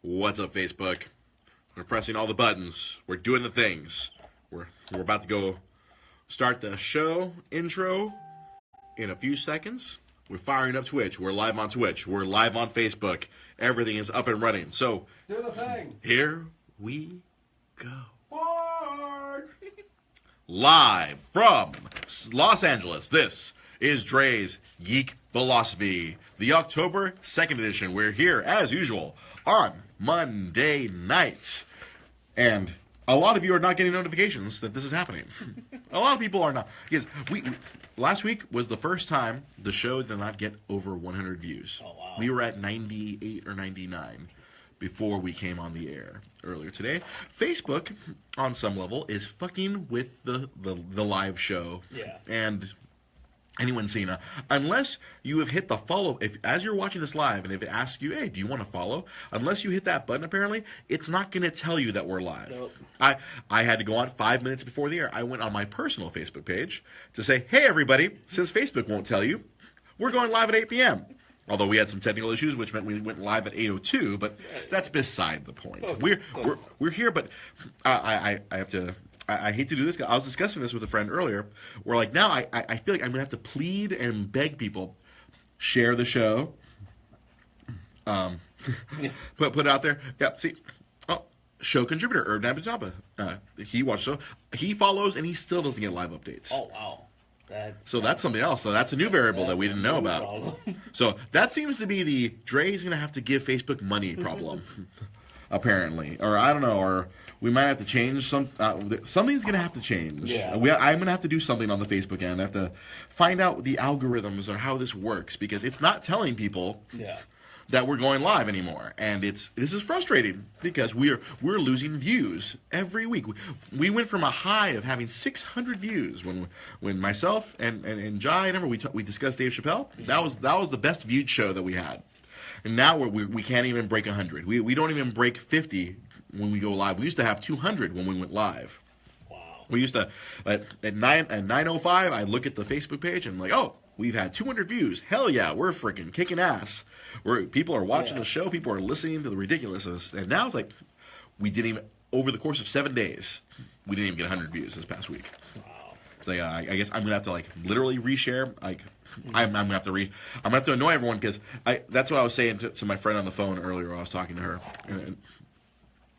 What's up, Facebook? We're pressing all the buttons. We're doing the things. We're about to go start the show intro in a few seconds. We're firing up Twitch. We're live on Twitch. We're live on Facebook. Everything is up and running. So, do the thing. Here we go. Forward. Live from Los Angeles, this is Dre's Geek Philosophy, the October 2nd edition. We're here, as usual, on Monday night. And a lot of you are not getting notifications that this is happening. A lot of people are not. Yes, last week was the first time the show did not get over 100 views. Oh, wow. We were at 98 or 99 before we came on the air earlier today. Facebook, on some level, is fucking with the live show. Yeah. And anyone seen unless you have hit the follow, if as you're watching this live and if it asks you, hey, do you want to follow? Unless you hit that button, apparently, it's not going to tell you that we're live. Nope. I had to go on 5 minutes before the air. I went on my personal Facebook page to say, hey, everybody, since Facebook won't tell you, we're going live at 8 p.m. Although we had some technical issues, which meant we went live at 8:02, but that's beside the point. We're here, but I have to. I hate to do this. I was discussing this with a friend earlier. Where like now I feel like I'm gonna have to plead and beg people, share the show. Put it out there. Yeah. See, show contributor Herb Nabajaba. He watched the show. He follows and he still doesn't get live updates. Oh wow. That's something else. So that's a new variable that we didn't know about. So that seems to be the Dre's going to have to give Facebook money problem, apparently. Or I don't know. Or we might have to change something's going to have to change. Yeah. I'm going to have to do something on the Facebook end. I have to find out the algorithms or how this works because it's not telling people that we're going live anymore, and this is frustrating because we're losing views every week. We went from a high of having 600 views when myself and Jai and we discussed Dave Chappelle. That was the best viewed show that we had, and now we can't even break 100. We don't even break 50 when we go live. We used to have 200 when we went live. Wow. We used to at 9:05. I look at the Facebook page and I'm like, oh, we've had 200 views. Hell yeah, we're freaking kicking ass. People are watching the show. People are listening to the ridiculousness. And now it's like, we didn't even, over the course of 7 days, we didn't even get 100 views this past week. Wow. It's like, I guess I'm gonna have to like literally reshare. Like, I'm gonna have to annoy everyone because that's what I was saying to my friend on the phone earlier. When I was talking to her.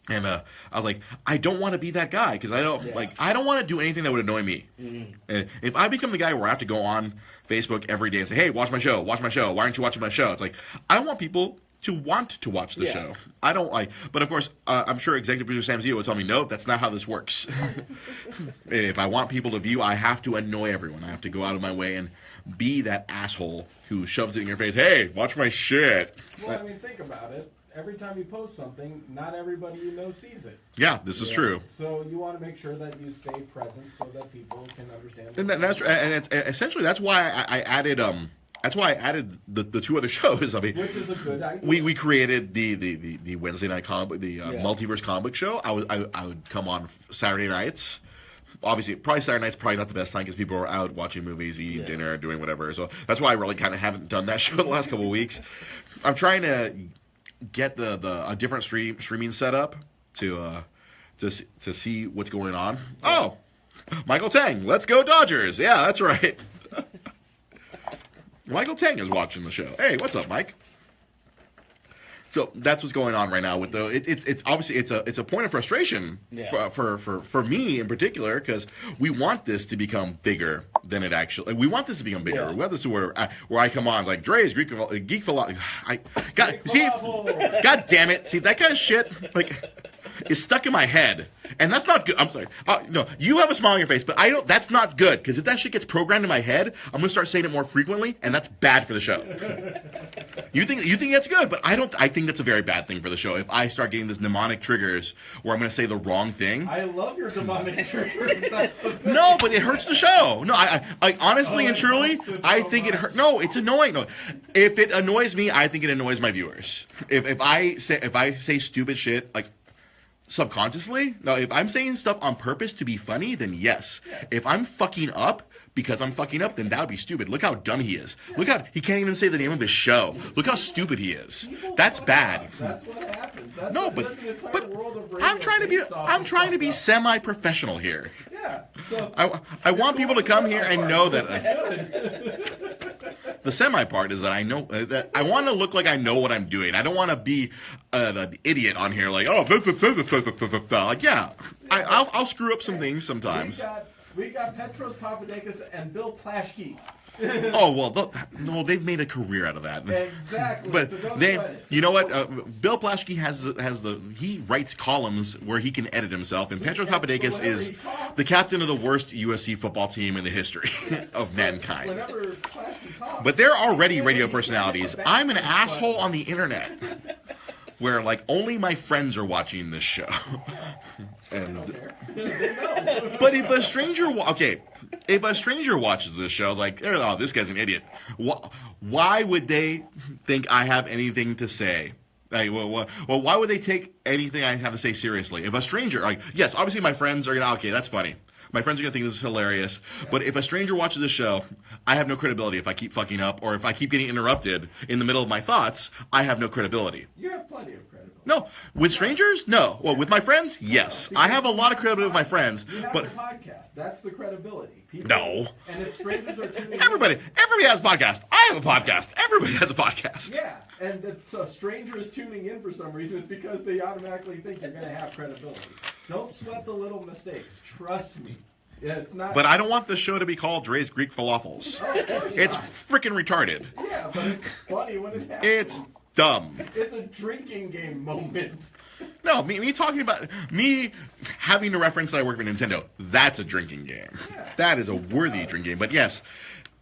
And I was like, I don't want to be that guy because I don't want to do anything that would annoy me. Mm-hmm. And if I become the guy where I have to go on Facebook every day and say, hey, watch my show. Why aren't you watching my show? It's like, I want people to want to watch the show. I don't like, but of course, I'm sure executive producer Sam Zio will tell me, no, that's not how this works. If I want people to view, I have to annoy everyone. I have to go out of my way and be that asshole who shoves it in your face. Hey, watch my shit. Well, I mean, think about it. Every time you post something, not everybody you know sees it. Yeah, this is true. So you want to make sure that you stay present so that people can understand. And it's essentially that's why I added the two other shows. I mean, which is a good idea. We created the Wednesday night comic, the multiverse comic show. I would come on Saturday nights. Obviously, probably Saturday night's probably not the best time because people are out watching movies, eating dinner, doing whatever. So that's why I really kind of haven't done that show the last couple of weeks. I'm trying to get a different streaming setup to see what's going on. Oh, Michael Tang, let's go Dodgers! Yeah, that's right. Michael Tang is watching the show. Hey, what's up, Mike? So that's what's going on right now with it's obviously it's a point of frustration for me in particular because we want this to become bigger than it actually. We want this to become bigger. We want this to where I come on like Dre's Geek Philosophy. God damn it! See that kind of shit like is stuck in my head. And that's not good. I'm sorry. No, you have a smile on your face, but I don't. That's not good because if that shit gets programmed in my head, I'm gonna start saying it more frequently, and that's bad for the show. You think that's good, but I don't. I think that's a very bad thing for the show. If I start getting these mnemonic triggers where I'm gonna say the wrong thing. I love your mnemonic triggers. No, but it hurts the show. No, I honestly and truly, I think it hurt. No, it's annoying. No, if it annoys me, I think it annoys my viewers. If I say stupid shit like. Subconsciously? No, if I'm saying stuff on purpose to be funny, then yes. If I'm fucking up because I'm fucking up, then that would be stupid. Look how dumb he is. Look how he can't even say the name of his show. Look how stupid he is. That's bad. That's what happens. No, there's an entire but world of radio I'm trying to be stuff. semi-professional here. Yeah. So I want people to come here and know that. Good. The semi part is that I know that I want to look like I know what I'm doing. I don't want to be an idiot on here, like like yeah. I'll screw up some things sometimes. We got Petros Papadakis and Bill Plaschke. Oh well, no, they've made a career out of that. Exactly. But so don't they, sweat it. you know what? Bill Plaschke he writes columns where he can edit himself, and Petros Papadakis is the captain of the worst USC football team in the history of mankind. Whenever Plaschke talks, But they're already radio personalities. I'm an asshole on the internet, where like only my friends are watching this show. And but if a stranger, if a stranger watches this show, like, oh, this guy's an idiot. Why would they think I have anything to say? Like, well, why would they take anything I have to say seriously? If a stranger, like, yes, obviously my friends are gonna, okay, that's funny. My friends are gonna think this is hilarious. But if a stranger watches this show, I have no credibility if I keep fucking up or if I keep getting interrupted in the middle of my thoughts. I have no credibility. you have plenty of credibility. No, with strangers, no. Well, with my friends, yes. I have a lot of credibility with my friends, You have but a podcast. That's the credibility. People, No. And if strangers are tuning in, everybody has a podcast. I have a podcast. Everybody has a podcast. yeah, and if a stranger is tuning in for some reason, it's because they automatically think you're going to have credibility. Don't sweat the little mistakes. Trust me. Yeah, it's not. But I don't want the show to be called Dre's Greek Falafels. Oh, of course It's not. freaking retarded. Yeah, but it's funny when it happens. It's dumb. It's a drinking game moment. No, me talking about me having to reference that I work for Nintendo. That's a drinking game. Yeah. That is a worthy drinking game. But yes,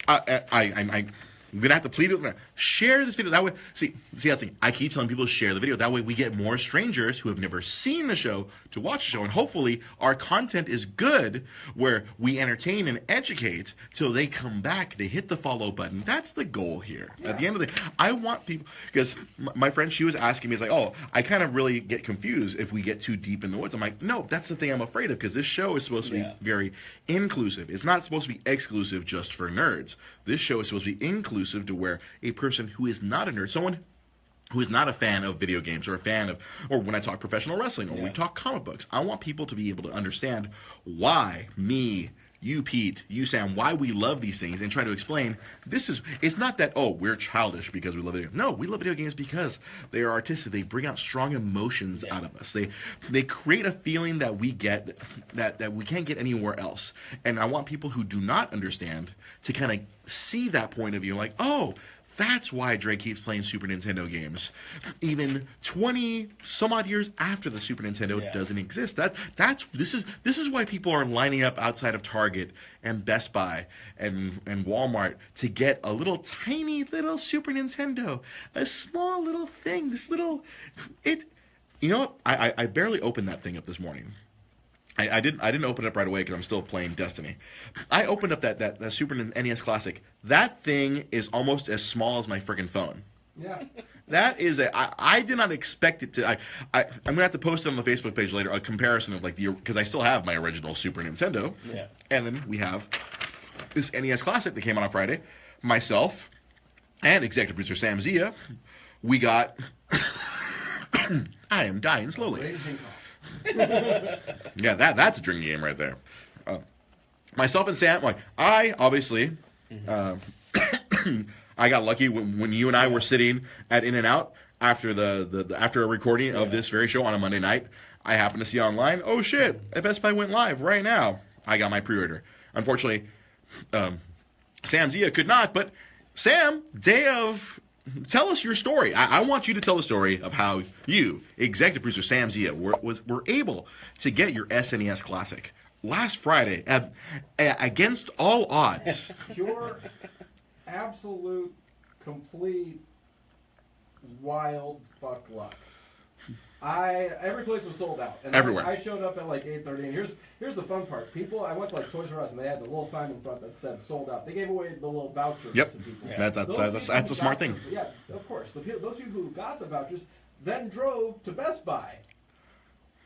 I'm gonna have to plead with them. Share this video. That way, see that's the thing. I keep telling people to share the video. That way, we get more strangers who have never seen the show to watch the show, and hopefully, our content is good, where we entertain and educate till they come back. They hit the follow button. That's the goal here. At the end of the day, I want people, because my friend, she was asking me, it's like, oh, I kind of really get confused if we get too deep in the woods. I'm like, no, that's the thing I'm afraid of, because this show is supposed to be very inclusive. It's not supposed to be exclusive just for nerds. This show is supposed to be inclusive to where a person who is not a nerd, someone who is not a fan of video games or a fan of, or when I talk professional wrestling or we talk comic books, I want people to be able to understand why me, you Pete, you Sam, why we love these things and try to explain it's not that, oh, we're childish because we love video games. No, we love video games because they are artistic. They bring out strong emotions out of us. They create a feeling that we get that we can't get anywhere else. And I want people who do not understand to kind of see that point of view, like, oh, that's why Dre keeps playing Super Nintendo games, even 20 some odd years after the Super Nintendo doesn't exist. This is why people are lining up outside of Target and Best Buy and Walmart to get a little tiny little Super Nintendo, a small little thing. You know what? I barely opened that thing up this morning. I didn't open it up right away because I'm still playing Destiny. I opened up that Super NES Classic. That thing is almost as small as my freaking phone. Yeah. That is I did not expect it to. I'm gonna have to post it on the Facebook page later, a comparison of because I still have my original Super Nintendo. Yeah. And then we have this NES Classic that came out on Friday. Myself and executive producer Sam Zia, we got. I am dying slowly. Raging cough. Yeah, that's a drinking game right there. Myself and Sam, I obviously, I got lucky when you and I were sitting at In-N-Out after after a recording of this very show on a Monday night. I happened to see online, oh shit, at Best Buy went live right now. I got my pre-order. Unfortunately, Sam Zia could not, but Sam, tell us your story. I want you to tell the story of how you, executive producer Sam Zia, were able to get your SNES Classic last Friday against all odds. Pure, absolute, complete, wild fuck luck. Every place was sold out. And Everywhere. I showed up at like 8:30, and here's the fun part. I went to like Toys R Us, and they had the little sign in front that said sold out. They gave away the little vouchers Yep. to people. Yeah. That's a smart thing. Yeah, of course. Those people who got the vouchers then drove to Best Buy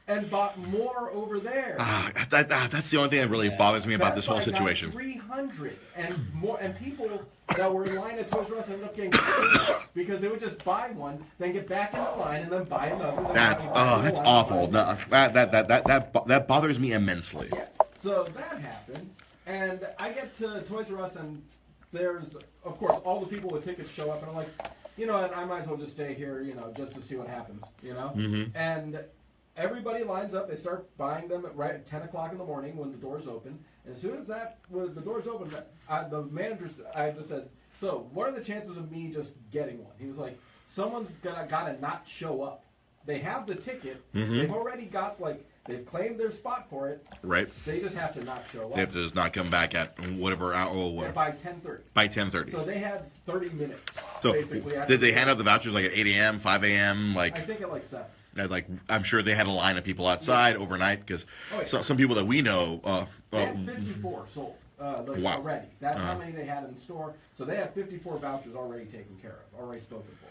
and bought more over there. That's the only thing that really bothers me about this whole situation. 300 and more, and people that were in line at Toys R Us ended up getting sick because they would just buy one, then get back in the line, and then buy another. That's awful. No, that bothers me immensely. Yeah. So that happened, and I get to Toys R Us, and there's, of course, all the people with tickets show up, and I'm like, you know what, I might as well just stay here, you know, just to see what happens, you know? Mm-hmm. And everybody lines up. They start buying them at 10 o'clock in the morning when the doors open. And as soon as the doors open, the managers, I just said, so what are the chances of me just getting one? He was like, someone's got to not show up. They have the ticket. Mm-hmm. They've already got, like, they've claimed their spot for it. Right. They just have to not show up. They have to just not come back at whatever hour. By 10:30. By 10:30. So they had 30 minutes. So basically. did they hand out the vouchers like at 8 a.m., 5 a.m.? I think at like 7. Like I'm sure they had a line of people outside overnight because some people that we know. They had 54 sold wow. already. That's how many they had in store. So they had 54 vouchers already taken care of, already spoken for.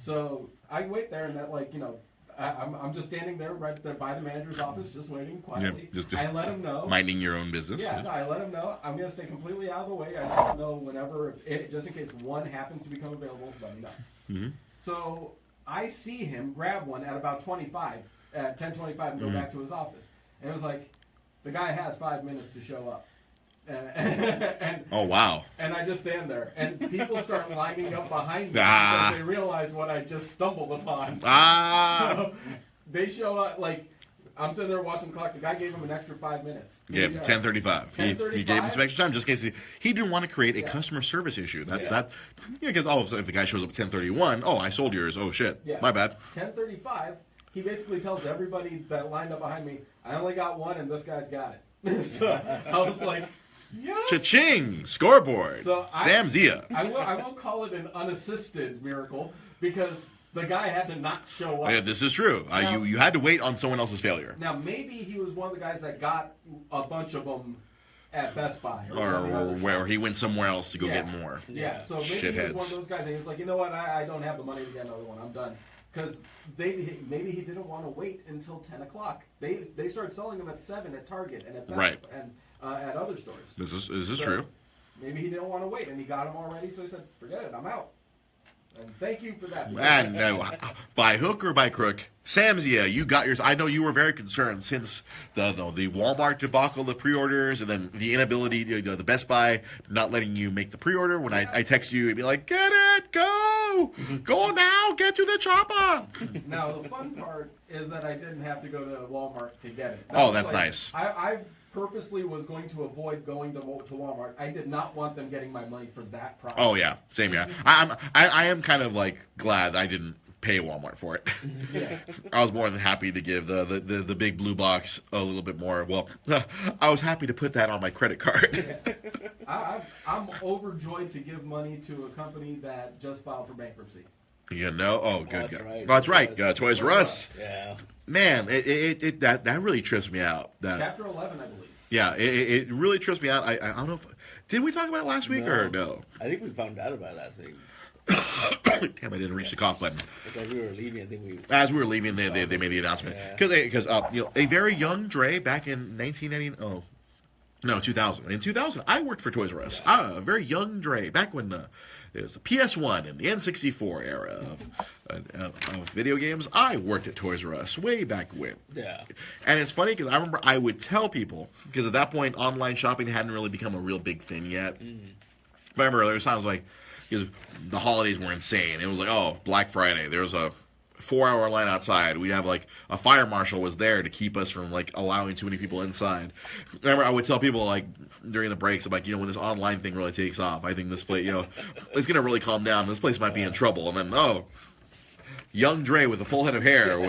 So I wait there, and that, like, you know, I'm just standing there right there by the manager's office, just waiting quietly. I let him know. Minding your own business. Yeah, no, I let him know. I'm going to stay completely out of the way. I just know whenever, just in case one happens to become available, let me know. Mm-hmm. So I see him grab one at about 25, at 10:25, and go back to his office. And it was like, the guy has 5 minutes to show up. And oh, wow. And I just stand there, and people start lining up behind me because they realize what I just stumbled upon. So they show up, like, I'm sitting there watching the clock. The guy gave him an extra 5 minutes. Yeah, 10:35. He gave him some extra time just in case he didn't want to create a customer service issue. Because all of a sudden if the guy shows up at 10:31, I sold yours. Oh shit, my bad. 10:35. He basically tells everybody that lined up behind me, I only got one, and this guy's got it. So I was like, yes. Cha-ching! Scoreboard. So Sam Zia. I won't call it an unassisted miracle because the guy had to not show up. Yeah, this is true. Now, you had to wait on someone else's failure. Now, maybe he was one of the guys that got a bunch of them at Best Buy. Or where he went somewhere else to go get more. Yeah, so maybe he was one of those guys, and he was like, you know what, I don't have the money to get another one. I'm done. Because maybe he didn't want to wait until 10 o'clock. They started selling them at 7 at Target and at Best and at other stores. This is true. Maybe he didn't want to wait, and he got them already, so he said, forget it, I'm out. And thank you for that. And by hook or by crook, Sam Zia, you got yours. I know you were very concerned since the Walmart debacle, the pre-orders, and then the inability, the Best Buy not letting you make the pre-order. When I text you, it'd be like, get it, go now, get to the chopper. Now, the fun part is that I didn't have to go to Walmart to get it. That's nice. I purposely was going to avoid going to Walmart. I did not want them getting my money for that product. Oh yeah, same yeah. I am kind of like glad I didn't pay Walmart for it. Yeah. I was more than happy to give the big blue box a little bit more. Well, I was happy to put that on my credit card. I'm overjoyed to give money to a company that just filed for bankruptcy. You know? Oh, good. That's right. That's right. Toys R Us. Yeah. Man, that really trips me out. Chapter 11, I believe. Yeah, it really trips me out. I don't know if did we talk about it last week or no? I think we found out about it last week. Damn, I didn't reach the cough button. Because we were leaving, I think we. As we were leaving, they made the announcement because a very young Dre back in 1990. Oh, no, 2000. In 2000, I worked for Toys R Us. A very young Dre back when. It was the PS1 and the N64 era of video games. I worked at Toys R Us way back when. Yeah. And it's funny because I remember I would tell people, because at that point online shopping hadn't really become a real big thing yet. Mm-hmm. But I remember there was times like, because the holidays were insane. It was like, Black Friday. There was a 4-hour line outside. We have like a fire marshal was there to keep us from like allowing too many people inside. Remember, I would tell people like during the breaks, I'm like, when this online thing really takes off, I think this place, it's gonna really calm down. This place might be in trouble. And then young Dre with a full head of hair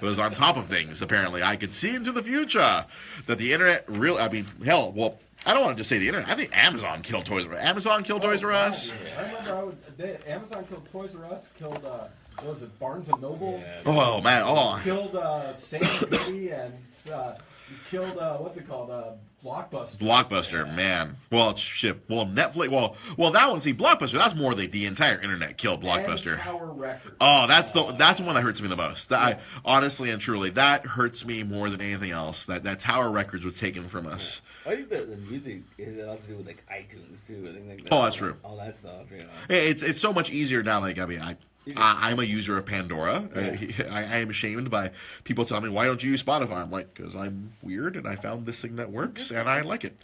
was on top of things. Apparently, I could see into the future that the internet really. I mean, hell, well. I don't want to just say the internet. I think Amazon killed Toys R Us. Amazon killed Toys R Us. I remember Amazon killed Toys R Us, killed, what was it, Barnes & Noble? Yeah. Oh, man. Killed Sam Goody and Killed what's it called? Blockbuster. Blockbuster, man. Well, shit. Well, Netflix. Well, that one. See, Blockbuster. That's more the entire internet killed Blockbuster. And Tower Records. Oh, that's the one that hurts me the most. I, honestly and truly, that hurts me more than anything else. That Tower Records was taken from us. I think the music is a lot to do with like iTunes too. I think like Oh, that's true. All that stuff. You know. It's so much easier now. Like, I mean, I'm a user of Pandora. Yeah. I am ashamed by people telling me, why don't you use Spotify? I'm like, because I'm weird and I found this thing that works and I like it.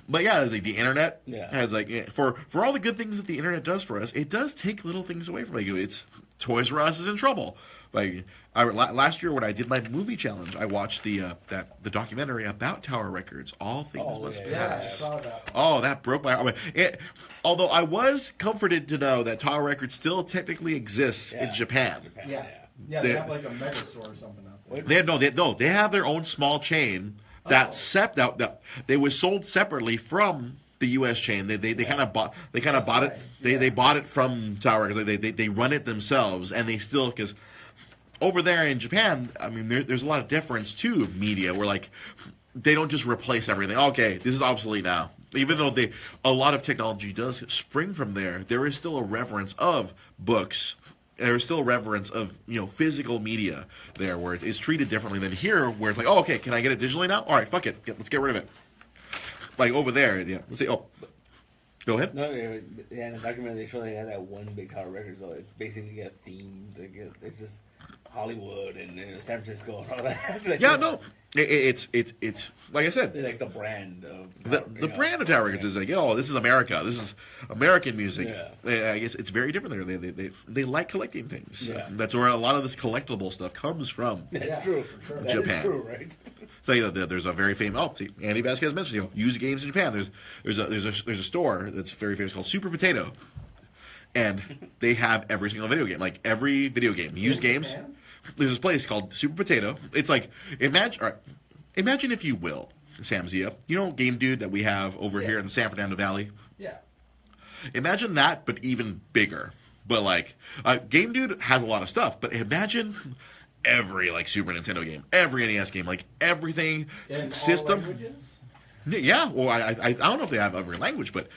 But yeah, the internet has like, for all the good things that the internet does for us, it does take little things away from you. It's Toys R Us is in trouble. Like last year when I did my movie challenge, I watched the documentary about Tower Records. All things must pass. Yeah, I saw that. Oh, that broke my heart. Although I was comforted to know that Tower Records still technically exists in Japan. Yeah, they have like a mega store or something out there. They have their own small chain that they was sold separately from the U.S. chain. They kind of bought it. They bought it from Tower Records. They run it themselves, and they still because. Over there in Japan, I mean, there's a lot of difference to media. Where like they don't just replace everything. Okay, this is obsolete now. Even though a lot of technology does spring from there, there is still a reverence of books. There is still a reverence of physical media there, where it's treated differently than here, where it's like, oh, okay, can I get it digitally now? All right, fuck it, let's get rid of it. Like over there, let's see. Oh, go ahead. No, in the documentary they show they had that one big Tower Records, so it's basically a theme. It's just Hollywood and San Francisco and all that. Like, yeah, no, it's like I said, they like the brand of the brand of Tower Records is like, oh, this is America, this is American music. Yeah. I guess it's very different there. They like collecting things. Yeah. That's where a lot of this collectible stuff comes from. That's true, for sure. Japan. That is true, right? So there's a very famous. Oh, see, Andy Vasquez mentioned used games in Japan. There's a store that's very famous called Super Potato, and they have every single video game, like every video game, used games. Japan? There's this place called Super Potato. It's like imagine if you will, Sam Zia, Game Dude that we have over here in the San Fernando Valley. Yeah. Imagine that, but even bigger. But like Game Dude has a lot of stuff, but imagine every like Super Nintendo game, every NES game, like everything In system. all languages? Yeah, well, I don't know if they have every language, but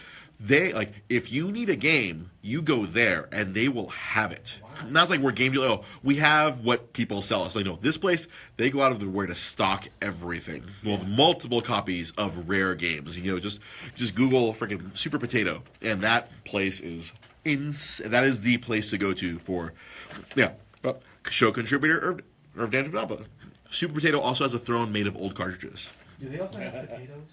they like if you need a game, you go there and they will have it. Wow. And that's like where Game Deal. Oh, we have what people sell us. Like no, this place they go out of their way to stock everything. Well, multiple copies of rare games. Just Google freaking Super Potato, and that place is that is the place to go to for show contributor Irv Danjababa. Super Potato also has a throne made of old cartridges. Do they also have potatoes?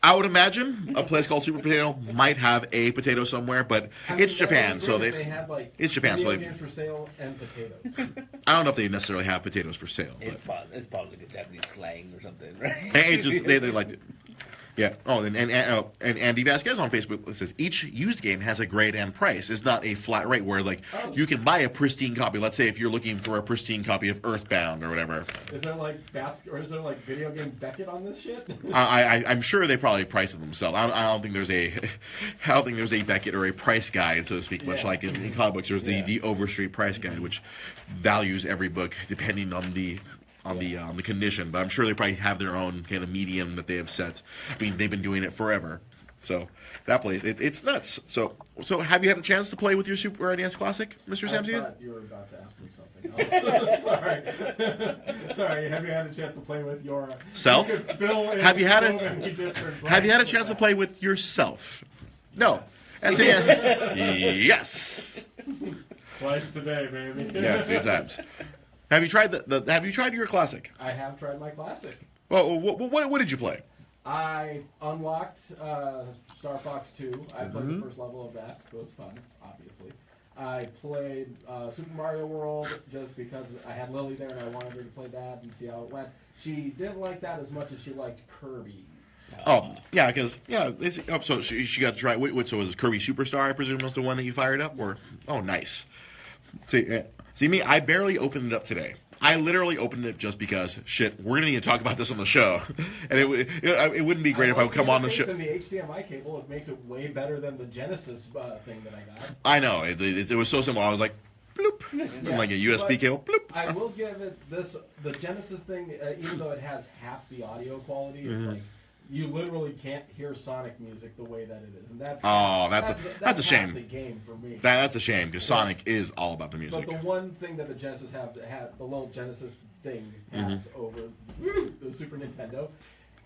I would imagine a place called Super Potato might have a potato somewhere, but it's Japan, so they had like it's Japan, so games for sale and potatoes. I don't know if they necessarily have potatoes for sale. But It's probably like a Japanese slang or something, right? it's just they like it. Yeah. Oh, and Andy Vasquez on Facebook says each used game has a grade and price. It's not a flat rate where like you can buy a pristine copy. Let's say if you're looking for a pristine copy of Earthbound or whatever. Is there like video game Beckett on this shit? I'm sure they probably price it themselves. I don't think there's a Beckett or a price guide, so to speak. Much like in comic books, there's the Overstreet price guide, which values every book depending on the condition, but I'm sure they probably have their own kind of medium that they have set. I mean, they've been doing it forever. So that place, it's nuts. So have you had a chance to play with your Super NES Classic, Mr. Samsian? I thought you were about to ask me something else. Sorry. Have you had a chance to play with your Self? Have you had a chance chance to play with yourself? No. Yes. Yes. Twice today, baby. Yeah, 2 times. Have you tried Have you tried your Classic? I have tried my Classic. Well, what did you play? I unlocked Star Fox 2. I played the first level of that. It was fun, obviously. I played Super Mario World just because I had Lily there and I wanted her to play that and see how it went. She didn't like that as much as she liked Kirby. Oh, yeah, because, so she got to try, so was it Kirby Superstar, I presume, was the one that you fired up? Or, oh, nice. See me, I barely opened it up today. I literally opened it just because, shit, we're going to need to talk about this on the show. And it wouldn't be great if I would come on the show. In the HDMI cable, it makes it way better than the Genesis thing that I got. I know. It was so simple. I was like, bloop, Yeah, like a USB but cable, bloop. I will give it this, the Genesis thing, even though it has half the audio quality, it's Mm-hmm. like, you literally can't hear Sonic music the way that it is. And that's that's a shame. half the game for me. That's a shame because Sonic is all about the music. But the one thing that the Genesis the little Genesis thing Mm-hmm. has over the Super Nintendo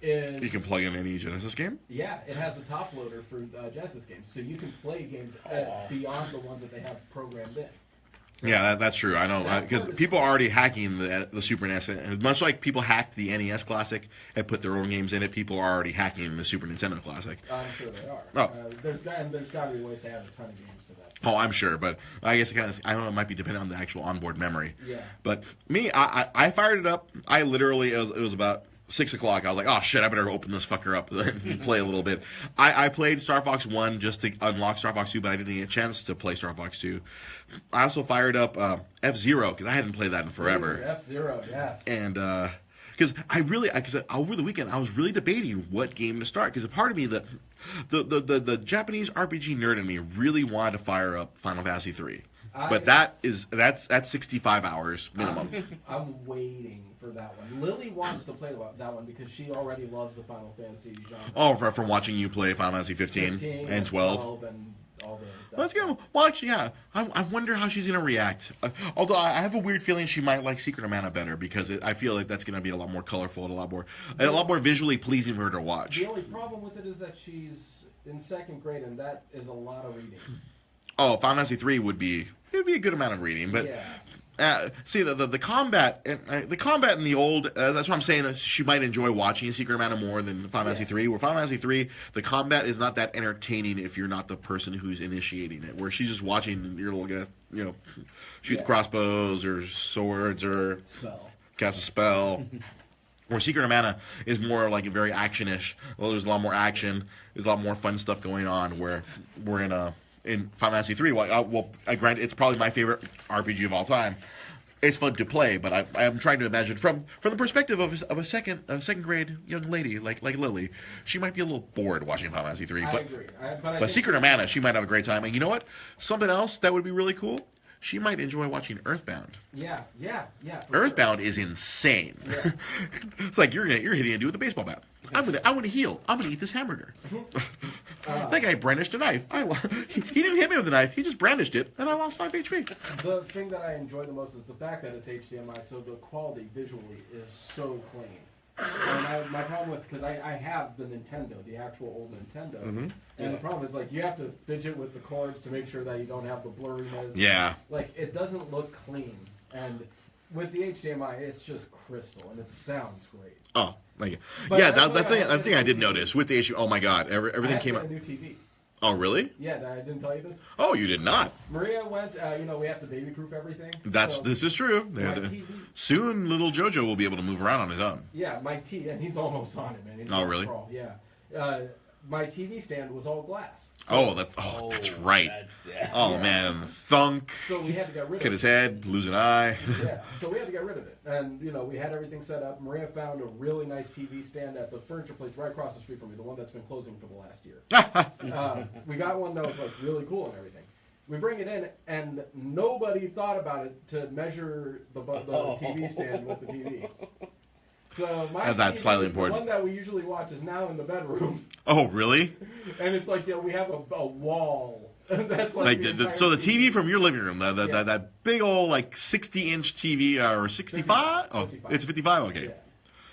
is, You can plug in any Genesis game. yeah, it has the top loader for Genesis games, so you can play games beyond the ones that they have programmed in. Yeah, that's true. I know because people are already hacking the Super NES, and much like people hacked the NES Classic and put their own games in it. People are already hacking the Super Nintendo Classic. I'm sure they are. Oh. There's got to be ways to add a ton of games to that. Oh, I'm sure, but I guess I don't know. It might be dependent on the actual onboard memory. Yeah. But me, I fired it up. I literally it was about 6 o'clock. I was like, oh shit, I better open this fucker up and play a little bit. I played Star Fox 1 just to unlock Star Fox 2, but I didn't get a chance to play Star Fox 2. I also fired up F-Zero because I hadn't played that in forever. F-Zero, yes. And because over the weekend I was really debating what game to start because a part of me the Japanese RPG nerd in me really wanted to fire up Final Fantasy 3. But that's 65 hours minimum. I'm waiting for that one. Lily wants to play that one because she already loves the Final Fantasy genre. Oh, from watching you play Final Fantasy 15 and 12. And all the Let's go watch. Yeah, I wonder how she's gonna react. Although I have a weird feeling she might like Secret of Mana better because I feel like that's gonna be a lot more colorful and a lot more visually pleasing for her to watch. The only problem with it is that she's in second grade, and that is a lot of reading. Oh, Final Fantasy 3 would be a good amount of reading, but. Yeah. See the combat in the old. That's why I'm saying that she might enjoy watching Secret of Mana more than Final Fantasy 3. Where Final Fantasy 3, the combat is not that entertaining if you're not the person who's initiating it. Where she's just watching your little guy, shoot crossbows or swords or cast a spell. Where Secret of Mana is more like a very action-ish. Well, there's a lot more action. There's a lot more fun stuff going on. Where we're in Final Fantasy 3, I grant it's probably my favorite RPG of all time. It's fun to play, but I'm trying to imagine from the perspective of a second grade young lady like Lily, she might be a little bored watching Final Fantasy 3. I But agree. but Secret of Mana, she might have a great time. And you know what? Something else that would be really cool. She might enjoy watching Earthbound. Yeah. Earthbound is insane. Yeah. It's like you're hitting a dude with a baseball bat. I'm gonna heal. I'm gonna eat this hamburger. That guy brandished a knife. He didn't hit me with a knife. He just brandished it, and I lost 5 HP. The thing that I enjoy the most is the fact that it's HDMI, so the quality visually is so clean. And my problem with, because I have the Nintendo, the actual old Nintendo, and the problem is like you have to fidget with the cords to make sure that you don't have the blurriness. Yeah. Like it doesn't look clean, and with the HDMI, it's just crystal, and it sounds great. Oh, thank you. But Yeah, that's that thing I did notice with the issue. Oh my God, everything came I out. got a new TV. Oh really? Yeah, I didn't tell you this. Oh, you did not. Maria went. We have to baby-proof everything. This is true. My TV. Soon, little JoJo will be able to move around on his own. Yeah, my TV, and he's almost on it, man. He's Oh, really? Yeah. My TV stand was all glass. That's right. Oh Yeah. man, thunk. So we had to get rid of Hit it. his head, lose an eye. Yeah, so we had to get rid of it. And, we had everything set up. Maria found a really nice TV stand at the furniture place right across the street from me, the one that's been closing for the last year. We got one that was, really cool and everything. We bring it in, and nobody thought about it to measure the TV stand with the TV. So my That's TV, slightly the important. one that we usually watch is now in the bedroom. Oh really? And it's like, we have a wall. That's Like entire so the TV from your living room, that big old 60-inch TV or 65? Oh, 55. it's 55. Okay. Yeah.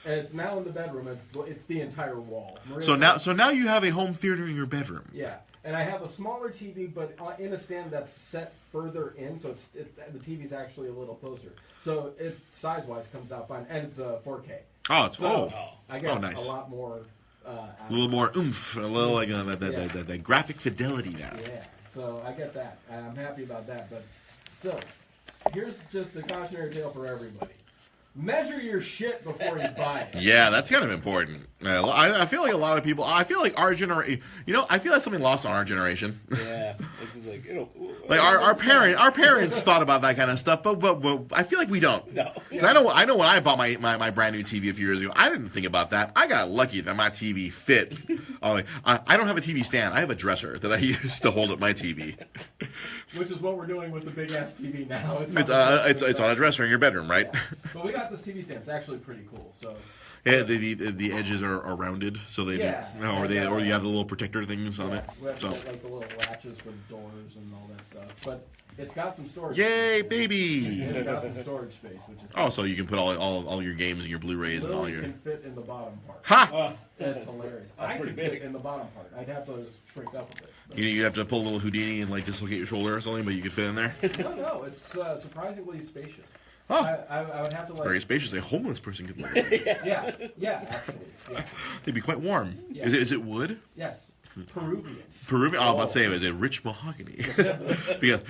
And it's now in the bedroom. It's the entire wall. So now you have a home theater in your bedroom. Yeah, and I have a smaller TV, but in a stand that's set further in, so it's the TV's actually a little closer. So it size-wise comes out fine, and it's 4K. Oh, it's So I get nice. a lot more. A little more oomph, a little that graphic fidelity now. Yeah, so I get that. I'm happy about that, but still, here's just a cautionary tale for everybody. Measure your shit before you buy it. Yeah, that's kind of important. I feel like a lot of people. I feel like our generation. I feel like something lost on our generation. Yeah, it's just Like our parents thought about that kind of stuff, but I feel like we don't. No. 'Cause I know when I bought my brand new TV a few years ago, I didn't think about that. I got lucky that my TV fit. I don't have a TV stand. I have a dresser that I use to hold up my TV. Which is what we're doing with the big ass TV now. It's on a dresser in your bedroom, right? Yeah. But we got this TV stand. It's actually pretty cool. So. Yeah, the edges are rounded, so they or you have the little protector things on it. We have So like the little latches for the doors and all that stuff. But it's got some storage. yay, space. baby! It's got some storage space, which is Oh, so you can put all your games and your Blu-rays and all literally your. can fit in the bottom part. Ha! That's hilarious. I pretty could fit big. in the bottom part. I'd have to shrink up a bit. You have to pull a little Houdini and like dislocate your shoulder or something, but you could fit in there. No, it's surprisingly spacious. Oh, I would have to like. very spacious. A homeless person could live. Yeah, actually. Yeah. They'd be quite warm. Yeah. Is it wood? Yes. Peruvian. Peruvian? Oh, I'm about to say, is it rich mahogany? Because,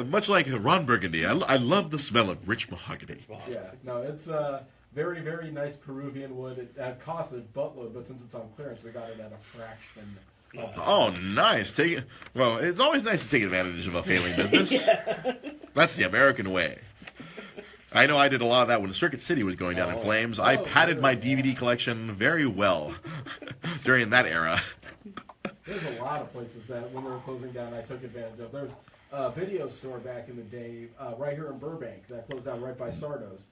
much like Ron Burgundy, I love the smell of rich mahogany. Yeah, no, it's very, very nice Peruvian wood. It costs a buttload, but since it's on clearance, we got it at a fraction. Oh, nice. Well, it's always nice to take advantage of a failing business. That's the American way. I know I did a lot of that when Circuit City was going down in flames. I padded my DVD collection very well during that era. There's a lot of places that when they were closing down, I took advantage of. There's a video store back in the day, right here in Burbank, that closed down right by Sardo's,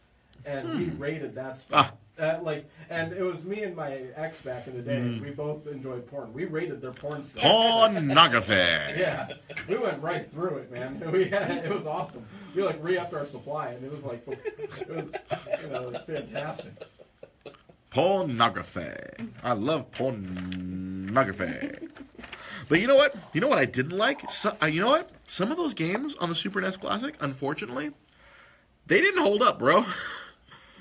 and we raided that spot. And it was me and my ex back in the day. And we both enjoyed porn. We raided their porn set. Pornography. Yeah, we went right through it, man. It was awesome. We like re-upped our supply, and it was like it was fantastic. Pornography. I love pornography. But you know what? You know what I didn't like? You know what? Some of those games on the Super NES Classic, unfortunately, they didn't hold up, bro.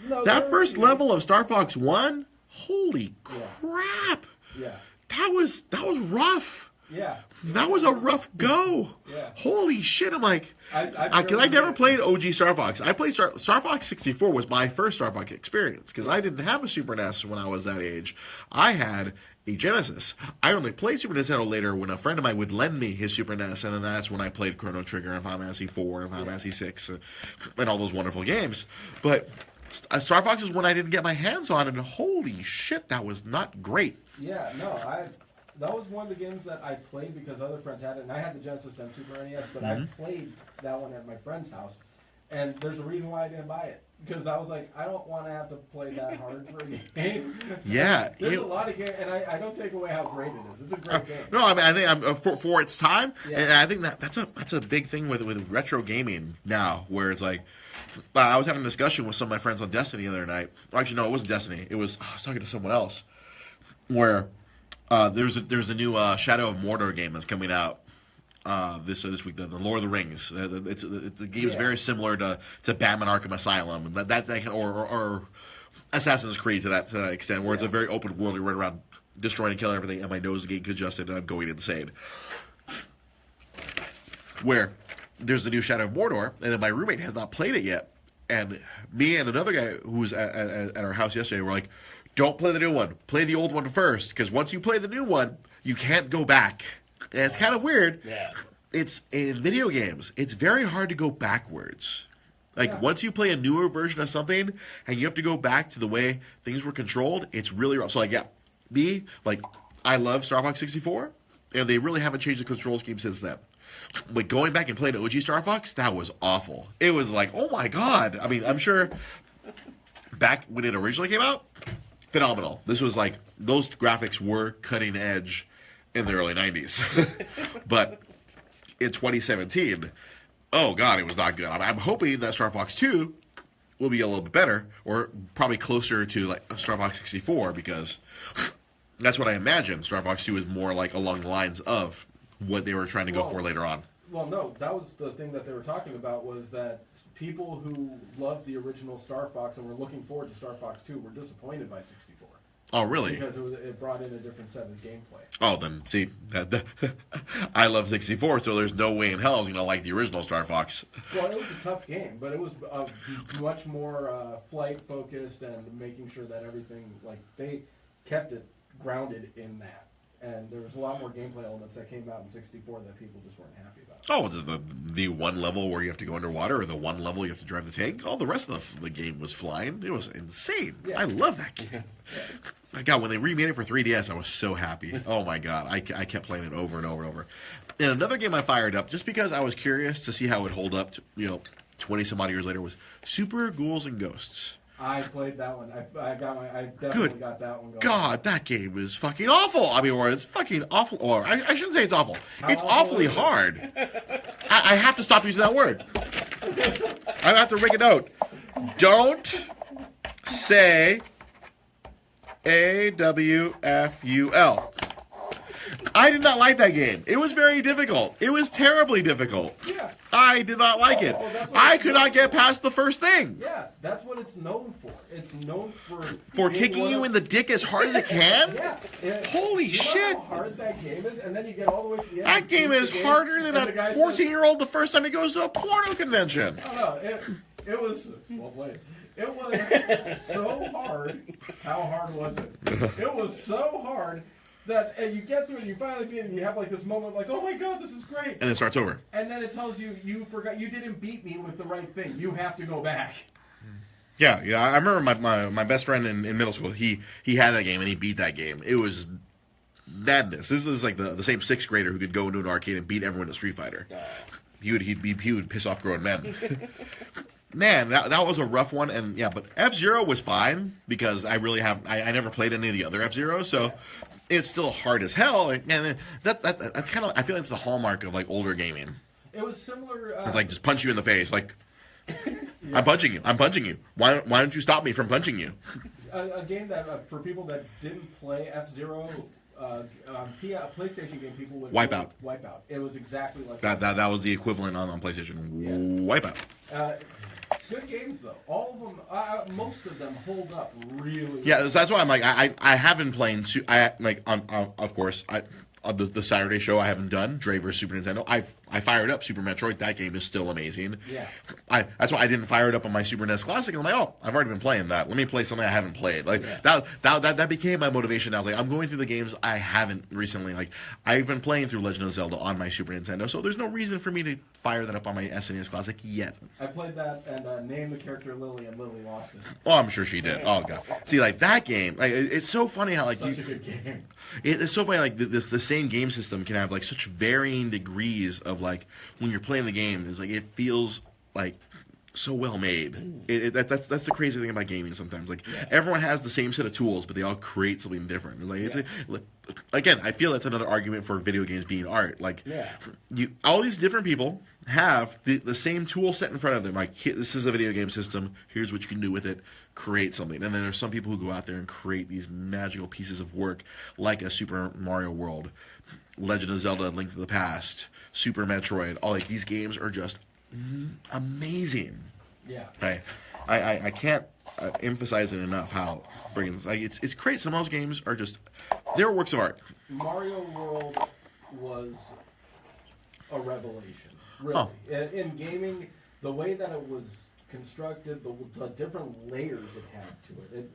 No, That first level of Star Fox 1, holy crap. Yeah. That was rough. Yeah. That was a rough go. Yeah. Holy shit! I'm like, I because I never played OG Star Fox. I played Star Fox 64 was my first Star Fox experience because I didn't have a Super NES when I was that age. I had a Genesis. I only played Super Nintendo later when a friend of mine would lend me his Super NES, and then that's when I played Chrono Trigger and Final Fantasy 4 and Final Fantasy 6 and all those wonderful games. But Star Fox is one I didn't get my hands on, and holy shit, that was not great. Yeah, no, that was one of the games that I played because other friends had it, and I had the Genesis and Super NES, but I played that one at my friend's house, and there's a reason why I didn't buy it, because I was like, I don't want to have to play that hard for a game. Yeah. There's a lot of games, and I don't take away how great it is. It's a great game. No, I mean, I think for its time, Yeah. and I think that's a big thing with retro gaming now, where it's like, I was having a discussion with some of my friends on Destiny the other night. Well, actually, no, it wasn't Destiny. I was talking to someone else, where there's a new Shadow of Mordor game that's coming out this week. The Lord of the Rings. The game is very similar to Batman Arkham Asylum, or Assassin's Creed to that extent, where it's a very open world. You run around destroying and killing everything, and my nose is getting congested, and I'm going insane. Where there's the new Shadow of Mordor, and then my roommate has not played it yet. And me and another guy who was at our house yesterday were like, don't play the new one. Play the old one first, because once you play the new one, you can't go back. And it's kind of weird. Yeah. It's in video games. It's very hard to go backwards. Once you play a newer version of something, and you have to go back to the way things were controlled, it's really rough. So, I love Star Fox 64, and they really haven't changed the control scheme since then. But going back and playing OG Star Fox, that was awful. It was like, oh my god. I mean, I'm sure back when it originally came out, phenomenal. This was like, those graphics were cutting edge in the early 90s. But in 2017, oh god, it was not good. I'm hoping that Star Fox 2 will be a little bit better, or probably closer to like Star Fox 64, because that's what I imagine. Star Fox 2 is more like along the lines of what they were trying to go for later on. Well, no, that was the thing that they were talking about, was that people who loved the original Star Fox and were looking forward to Star Fox 2 were disappointed by 64. Oh, really? Because it brought in a different set of gameplay. Oh, then, see, I love 64, so there's no way in hell I was going to like the original Star Fox. Well, it was a tough game, but it was much more flight-focused and making sure that everything, like, they kept it grounded in that. and there was a lot more gameplay elements that came out in 64 that people just weren't happy about. Oh, the one level where you have to go underwater, or the one level you have to drive the tank. All the rest of the game was flying. It was insane. Yeah. I love that game. My God, when they remade it for 3DS, I was so happy. Oh my God, I kept playing it over and over and over. And another game I fired up just because I was curious to see how it would hold up. 20 some odd years later was Super Ghouls and Ghosts. I played that one. I definitely got that one going. God, that game is fucking awful. I mean, or it's fucking awful. Or I shouldn't say it's awful. It's awful awfully is it? hard. I have to stop using that word. I have to make a note. Don't say AWFUL. I did not like that game. It was very difficult. It was terribly difficult. Yeah. I did not like it. that's what I it's could known not get for. past the first thing. Yeah, that's what it's known for. It's known for being Kicking one you of- in the dick as hard as it can? Yeah. Holy you know shit. how hard that game is, and then you get all the way to the end. That you game beat is the game, harder than and the a guy 14-year-old the first time he goes to a porno convention. Says, oh no, it was well played. It was so hard. How hard was it? It was so hard that and you get through it, and you finally beat it, and you have like this moment, like, oh my god, this is great. And it starts over. And then it tells you you forgot, you didn't beat me with the right thing. You have to go back. Yeah. I remember my best friend in middle school. He had that game and he beat that game. It was madness. This is like the same sixth grader who could go into an arcade and beat everyone in Street Fighter. He would piss off grown men. Man, that was a rough one, and yeah, but F-Zero was fine because I never played any of the other F-Zeros, so it's still hard as hell, and that's kind of, I feel like it's the hallmark of like older gaming. It was similar. It's like just punch you in the face, like I'm punching you. Why don't you stop me from punching you? A game that for people that didn't play F-Zero, a PlayStation game, people would Wipeout. Wipeout. It was exactly like That was the equivalent on PlayStation. Wipeout. Good games though. All of them, most of them hold up really. Yeah, that's why I'm like I haven't played. Of course on the Saturday show I haven't done Dre vs Super Nintendo. I fired up Super Metroid. That game is still amazing. Yeah. That's why I didn't fire it up on my Super NES Classic. I'm like, oh, I've already been playing that. Let me play something I haven't played. Like that became my motivation. I was like, I'm going through the games I haven't recently. Like I've been playing through Legend of Zelda on my Super Nintendo, so there's no reason for me to fire that up on my SNES Classic yet. I played that and named the character Lily, and Lily lost it. Oh, I'm sure she did. Oh god. See, like that game, like it's so funny how like Such a good game. it's so funny like the same game system can have like such varying degrees of like when you're playing the game. It's like it feels like so well made. That's the crazy thing about gaming sometimes. Like everyone has the same set of tools, but they all create something different. It's like again, I feel that's another argument for video games being art. Like all these different people have the same tool set in front of them. Like this is a video game system. Here's what you can do with it. Create something. And then there's some people who go out there and create these magical pieces of work, like a Super Mario World, Legend of Zelda: Link to the Past, Super Metroid. All like these games are just amazing. Yeah. I can't emphasize it enough how friggin' like it's great. Some of those games are just they're works of art. Mario World was a revelation. Really, in gaming, the way that it was constructed, the different layers it had to it,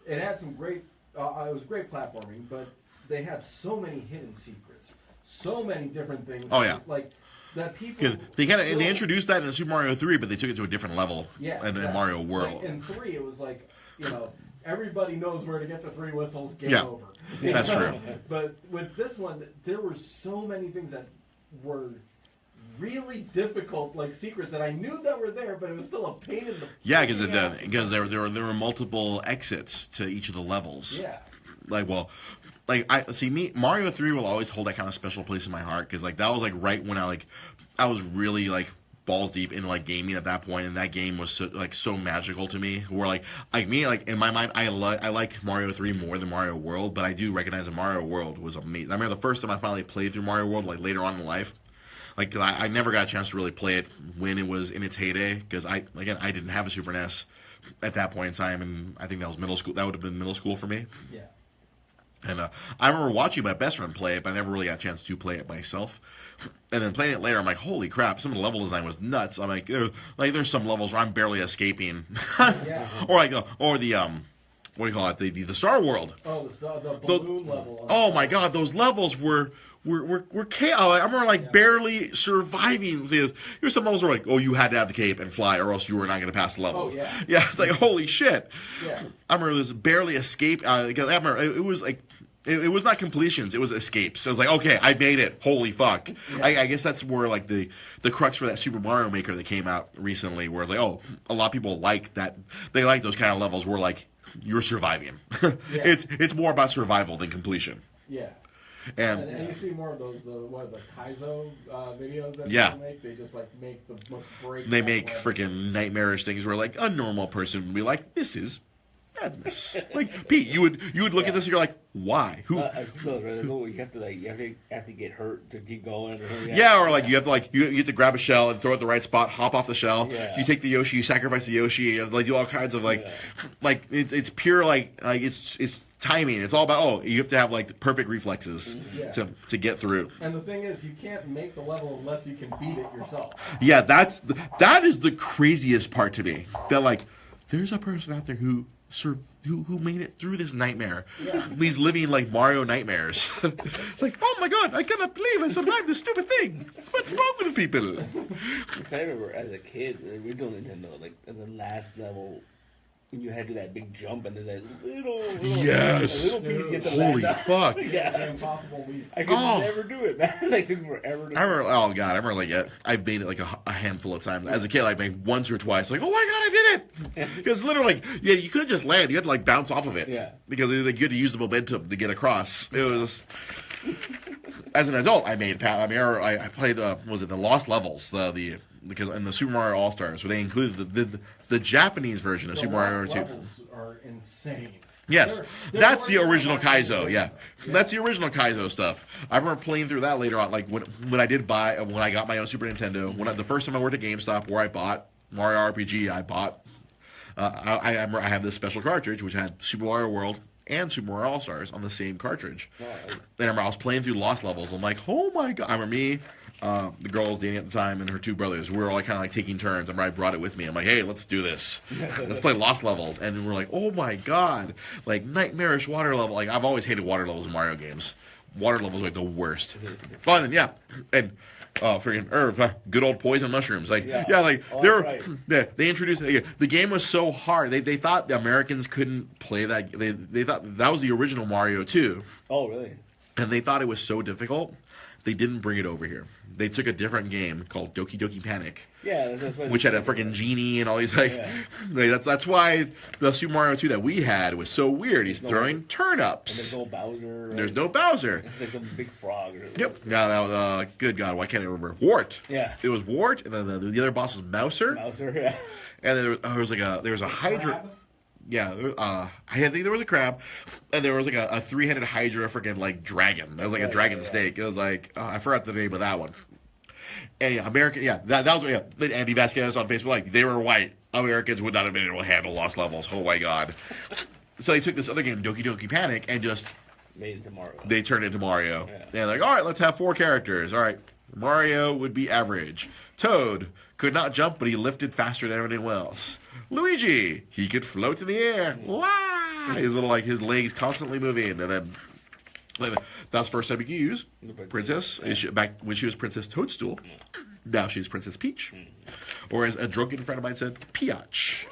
it had some great. It was great platforming, but they had so many hidden secrets, so many different things. Oh yeah, like that people. They introduced that in Super Mario 3, but they took it to a different level. Yeah, in Mario World. Like in 3, it was like everybody knows where to get the 3 whistles. Game over. That's true. But with this one, there were so many things that were really difficult, like secrets that I knew that were there, but it was still a pain in the. Yeah, because there were multiple exits to each of the levels. Yeah. Mario 3 will always hold that kind of special place in my heart because like that was like right when I was really like balls deep into like gaming at that point, and that game was so magical to me. Where like me like in my mind I like Mario 3 more than Mario World, but I do recognize that Mario World was amazing. I remember the first time I finally played through Mario World, like later on in life. Like, 'cause I never got a chance to really play it when it was in its heyday, because I didn't have a Super NES at that point in time, and I think that was middle school. That would have been middle school for me. Yeah. And I remember watching my best friend play it, but I never really got a chance to play it myself. And then playing it later, I'm like, holy crap! Some of the level design was nuts. I'm like, there's some levels where I'm barely escaping, Yeah. or what do you call it? The Star World. Oh, the balloon level. Oh my God, those levels were chaos. I remember like barely surviving. Here's some levels where like, oh, you had to have the cape and fly, or else you were not going to pass the level. Oh yeah. Yeah, it's like holy shit. Yeah. I remember this barely escape. I remember it was like. It was not completions; it was escapes. So I was like, "Okay, I made it! Holy fuck!" Yeah. I guess that's where like the crux for that Super Mario Maker that came out recently, where it's like, oh, a lot of people like that. They like those kind of levels where like you're surviving. Yeah. It's more about survival than completion. Yeah. And And you see more of those the Kaizo videos that Yeah. people make. They just like make the most break. they make freaking nightmarish things where like a normal person would be like, "This is madness." Like Pete, you would look at this and you're like, "Why? Who?" I've seen those, right? You have to like you have to get hurt to keep going. Or something. Yeah, or like you have to like you have to grab a shell and throw it at the right spot, hop off the shell. Yeah. You take the Yoshi, you sacrifice the Yoshi, you have to, like do all kinds of Yeah. like it's pure like it's timing. It's all about you have to have like the perfect reflexes Yeah. to get through. And the thing is, you can't make the level unless you can beat it yourself. Yeah, that is the craziest part to me. That like there's a person out there who made it through this nightmare. Yeah. These living like Mario nightmares. Like, oh my God, I cannot believe I survived this stupid thing. What's wrong with people? Because I remember as a kid, the original Nintendo, like at the last level, when you had to do that big jump and there's that little Yes. little piece you get to Holy land on. fuck. Yeah. The impossible leap. I could Oh. never do it, man. Like, it took forever to I remember, oh God, I remember like I've made it like a handful of times. As a kid, like maybe once or twice, like, oh my God, I did it! Because literally, like, yeah, you couldn't just land, you had to like bounce off of it. Yeah. Because like, you had to use the momentum to get across. It was. As an adult, I made it. I played, was it the Lost Levels? Because in the Super Mario All Stars, where they included the Japanese version of The Super Mario lost 2. levels are insane. Yes, They're that's the more original than like Kaizo. Yeah, that's the original Kaizo stuff. I remember playing through that later on, like when I got my own Super Nintendo. The first time I worked at GameStop, where I bought Mario RPG, I bought. I remember I have this special cartridge which had Super Mario World and Super Mario All Stars on the same cartridge. Oh, Then I remember I was playing through Lost Levels. I'm like, oh my God! I remember me. The girl I was dating at the time and her two brothers, we were all kind of like taking turns. I remember I brought it with me. I'm like, hey, let's do this. Let's play Lost Levels. And we're like, oh my God, like nightmarish water level. Like I've always hated water levels in Mario games. Water levels are like the worst. But then yeah, and freaking Irv, good old poison mushrooms. Like like Oh, they were. right. They introduced the game was so hard. They thought the Americans couldn't play that. They thought that was the original Mario 2. Oh, really? And they thought it was so difficult, they didn't bring it over here. They took a different game called Doki Doki Panic, Yeah, that's what which had a freaking genie and all these like. Yeah. That's why the Super Mario 2 that we had was so weird. He's throwing And turnips. there's no Bowser. Right? There's no Bowser. It's like some big frog. Or Yep. Yeah, that was good God, why can't I remember? Wart. Yeah. It was Wart, and then the other boss was Mouser, Bowser, yeah. and then there was a Hydra. Crab? Yeah, I think there was a crab, and there was like a three-headed Hydra, freaking like dragon. That was like a dragon snake. It was like I forgot the name of that one. And yeah, that was Andy Vasquez on Facebook. Like they were white Americans would not have been able to handle Lost Levels. Oh my God! So they took this other game, Doki Doki Panic, and just Made it to Mario. they turned it into Mario. Yeah. They're like, all right, let's have 4 characters. All right, Mario would be average. Toad could not jump, but he lifted faster than everyone else. Luigi, he could float in the air. Wow! His little his legs constantly moving, and then that's the first time he could use Princess. Back when she was Princess Toadstool, now she's Princess Peach. Or as a drunken friend of mine said, Peach.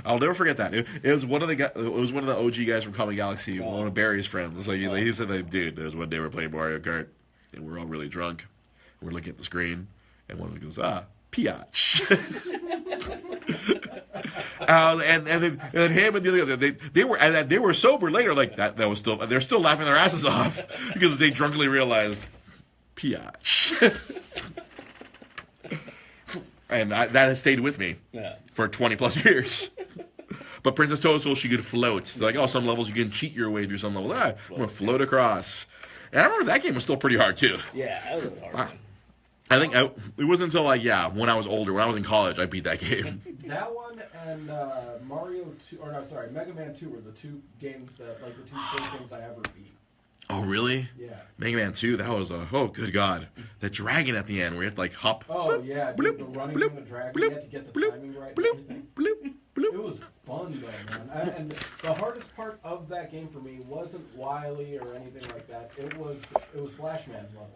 I'll never forget that. It was one of the OG guys from Comic Galaxy, one of Barry's friends. It's like, he said, like, dude, there was one day we're playing Mario Kart, and we're all really drunk. And we're looking at the screen, and one of us goes, Peach. And then him and the other guy, they were sober later. Like that was still, they're still laughing their asses off because they drunkenly realized Peach. And that has stayed with me for 20 plus years. But Princess Toadstool, she could float. It's like, some levels you can cheat your way through some levels. I'm going to float across. And I remember that game was still pretty hard, too. Yeah, that was a hard one. I think it wasn't until, when I was older, when I was in college, I beat that game. That one and Mega Man 2 were the two games that, the two first games I ever beat. Oh, really? Yeah. Mega Man 2, that was good God. The dragon at the end where you had to, hop. Oh, yeah, dude, the running from the dragon, you had to get the timing right and everything. It was fun, though, man. that game for me wasn't Wily or anything like that. It was Flashman's level.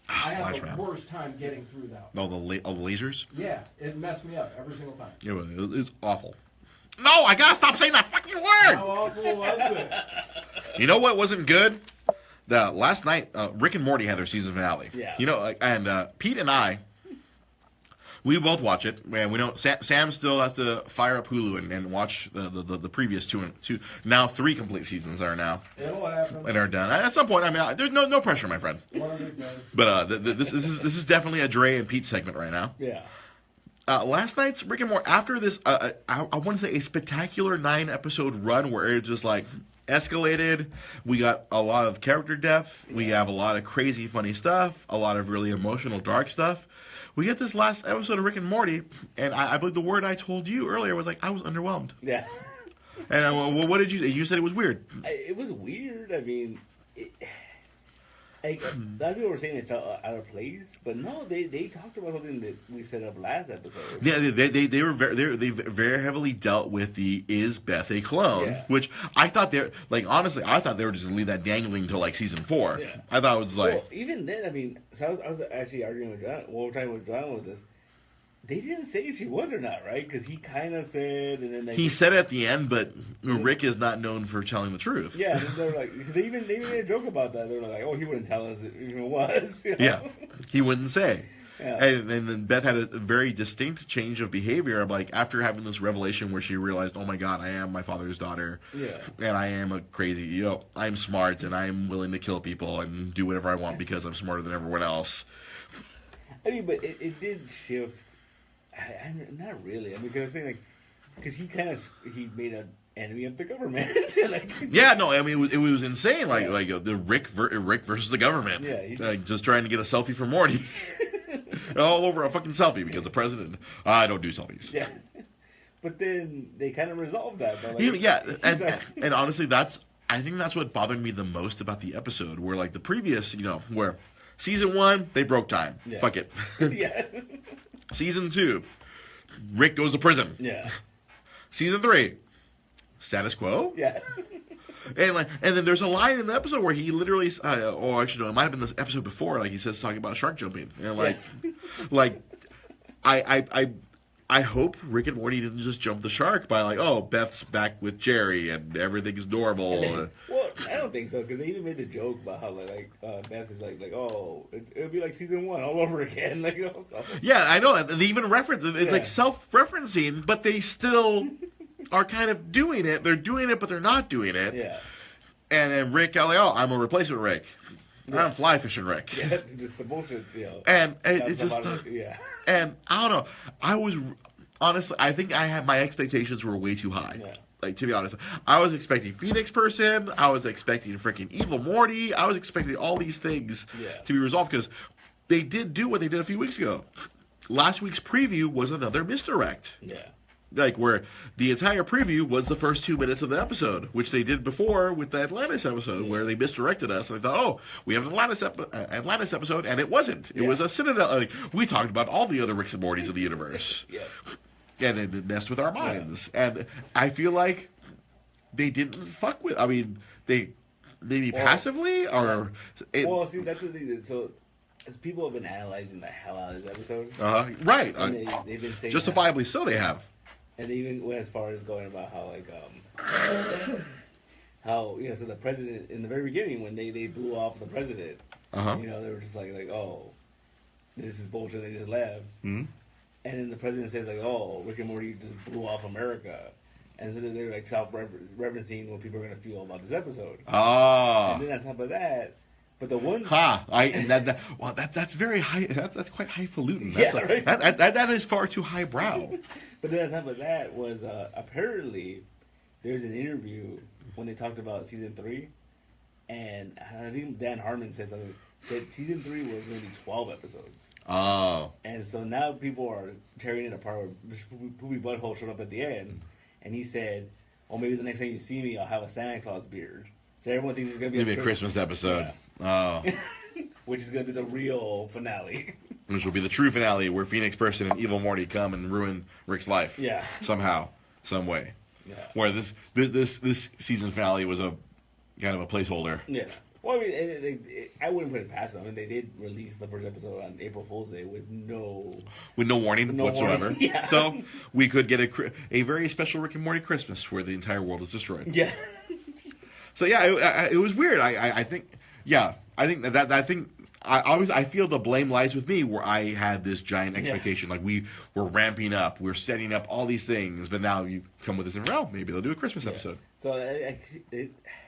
I had the worst time getting through that. all the lasers. Yeah, it messed me up every single time. It's awful. No, I gotta stop saying that fucking word. How awful was it? You know what wasn't good? The last night, Rick and Morty had their season finale. Yeah. You know, and Pete and I, we both watch it. And we don't. Sam still has to fire up Hulu and watch the previous two, now 3 complete seasons that are now It'll happen. and are done. At some point, I mean, there's no pressure, my friend. One of these days. But this is definitely a Dre and Pete segment right now. Yeah. Last night's Rick and Morty, after this, I want to say a spectacular 9-episode run where it just like escalated. We got a lot of character depth. We have a lot of crazy, funny stuff. A lot of really emotional, dark stuff. We get this last episode of Rick and Morty, and I believe the word I told you earlier was like, I was underwhelmed. Yeah. And what did you say? You said it was weird. It was weird. I mean, a lot of people were saying it felt out of place, but no, they talked about something that we set up last episode. Yeah, they very heavily dealt with the is Beth a clone, which I thought honestly I thought they were just gonna leave that dangling till like season 4. Yeah. I thought it was like even then, I mean, so I was actually arguing with John. Well, we're talking with John with this. They didn't say if she was or not, right? Because he kind of said, and then he said at the end, but Rick is not known for telling the truth. Yeah, they were like, they even made a joke about that. They were like, oh, he wouldn't tell us if it was. You know? Yeah, he wouldn't say. Yeah. And then Beth had a very distinct change of behavior. Of like after having this revelation where she realized, oh my God, I am my father's daughter. Yeah. And I am a crazy, I'm smart and I'm willing to kill people and do whatever I want because I'm smarter than everyone else. I mean, but it did shift. Not really. I mean, because he made an enemy of the government. Like, yeah, no, I mean it was insane. Like the Rick versus the government. Yeah, just trying to get a selfie for Morty. All over a fucking selfie because the president. I don't do selfies. Yeah, but then they kind of resolved that. Like, yeah, and honestly, I think that's what bothered me the most about the episode. Where like the previous, where season 1 they broke time. Yeah. Fuck it. Yeah. Season 2, Rick goes to prison. Yeah. Season 3, status quo. Yeah. And then there's a line in the episode where he literally, actually no, it might have been this episode before. Like he says talking about shark jumping, and I hope Rick and Morty didn't just jump the shark by like, oh, Beth's back with Jerry and everything's normal. Well, I don't think so because they even made the joke about how Beth is like oh, it'll be like season 1 all over again, So. Yeah, I know. They even reference it's like self-referencing, but they still are kind of doing it. They're doing it, but they're not doing it. Yeah. And Rick, I'm a replacement Rick. Yeah. I'm fly fishing Rick. Yeah, just the bullshit, And it's just yeah. And I don't know. I was honestly, I think my expectations were way too high. Yeah. Like, to be honest, I was expecting Phoenix Person. I was expecting freaking Evil Morty. I was expecting all these things to be resolved because they did do what they did a few weeks ago. Last week's preview was another misdirect. Yeah. Like, where the entire preview was the first 2 minutes of the episode, which they did before with the Atlantis episode, where they misdirected us. And I thought, oh, we have an Atlantis episode, and it wasn't. It was a Citadel. Like, we talked about all the other Ricks and Mortys of the universe. Yeah. And it messed with our minds. Yeah. And I feel like they didn't fuck with. I mean, they maybe passively or. Well, see, that's the thing. So, as people have been analyzing the hell out of this episode. Right. And they've been saying justifiably so. They have. And they even went as far as going about how how so the president in the very beginning when they blew off the president, they were just like oh, this is bullshit. They just left. Mm-hmm. And then the president says like, oh, Rick and Morty just blew off America. And so they're like self-referencing what people are going to feel about this episode. Oh. And then on top of that, but the one... that's very high. That's quite highfalutin. Right? That is far too highbrow. But then on top of that was apparently there's an interview when they talked about season 3. And I think Dan Harmon said something that season 3 was going to be 12 episodes. Oh. And so now people are tearing it apart. Poopy Butthole showed up at the end, and he said, "Oh, maybe the next time you see me, I'll have a Santa Claus beard." So everyone thinks it's going to be a Christmas episode. Yeah. Oh. Which is going to be the real finale. Which will be the true finale where Phoenix Person and Evil Morty come and ruin Rick's life. Yeah. Somehow, some way. Yeah. Where this season finale was a kind of a placeholder. Yeah. Well, I mean, I wouldn't put it past them. I mean, they did release the first episode on April Fool's Day with no warning whatsoever. Warning. Yeah. So we could get a very special Rick and Morty Christmas where the entire world is destroyed. Yeah. So yeah, it was weird. I think I feel the blame lies with me, where I had this giant expectation. Like, we were ramping up, we're setting up all these things, but now you come with this and, well, maybe they'll do a Christmas episode. So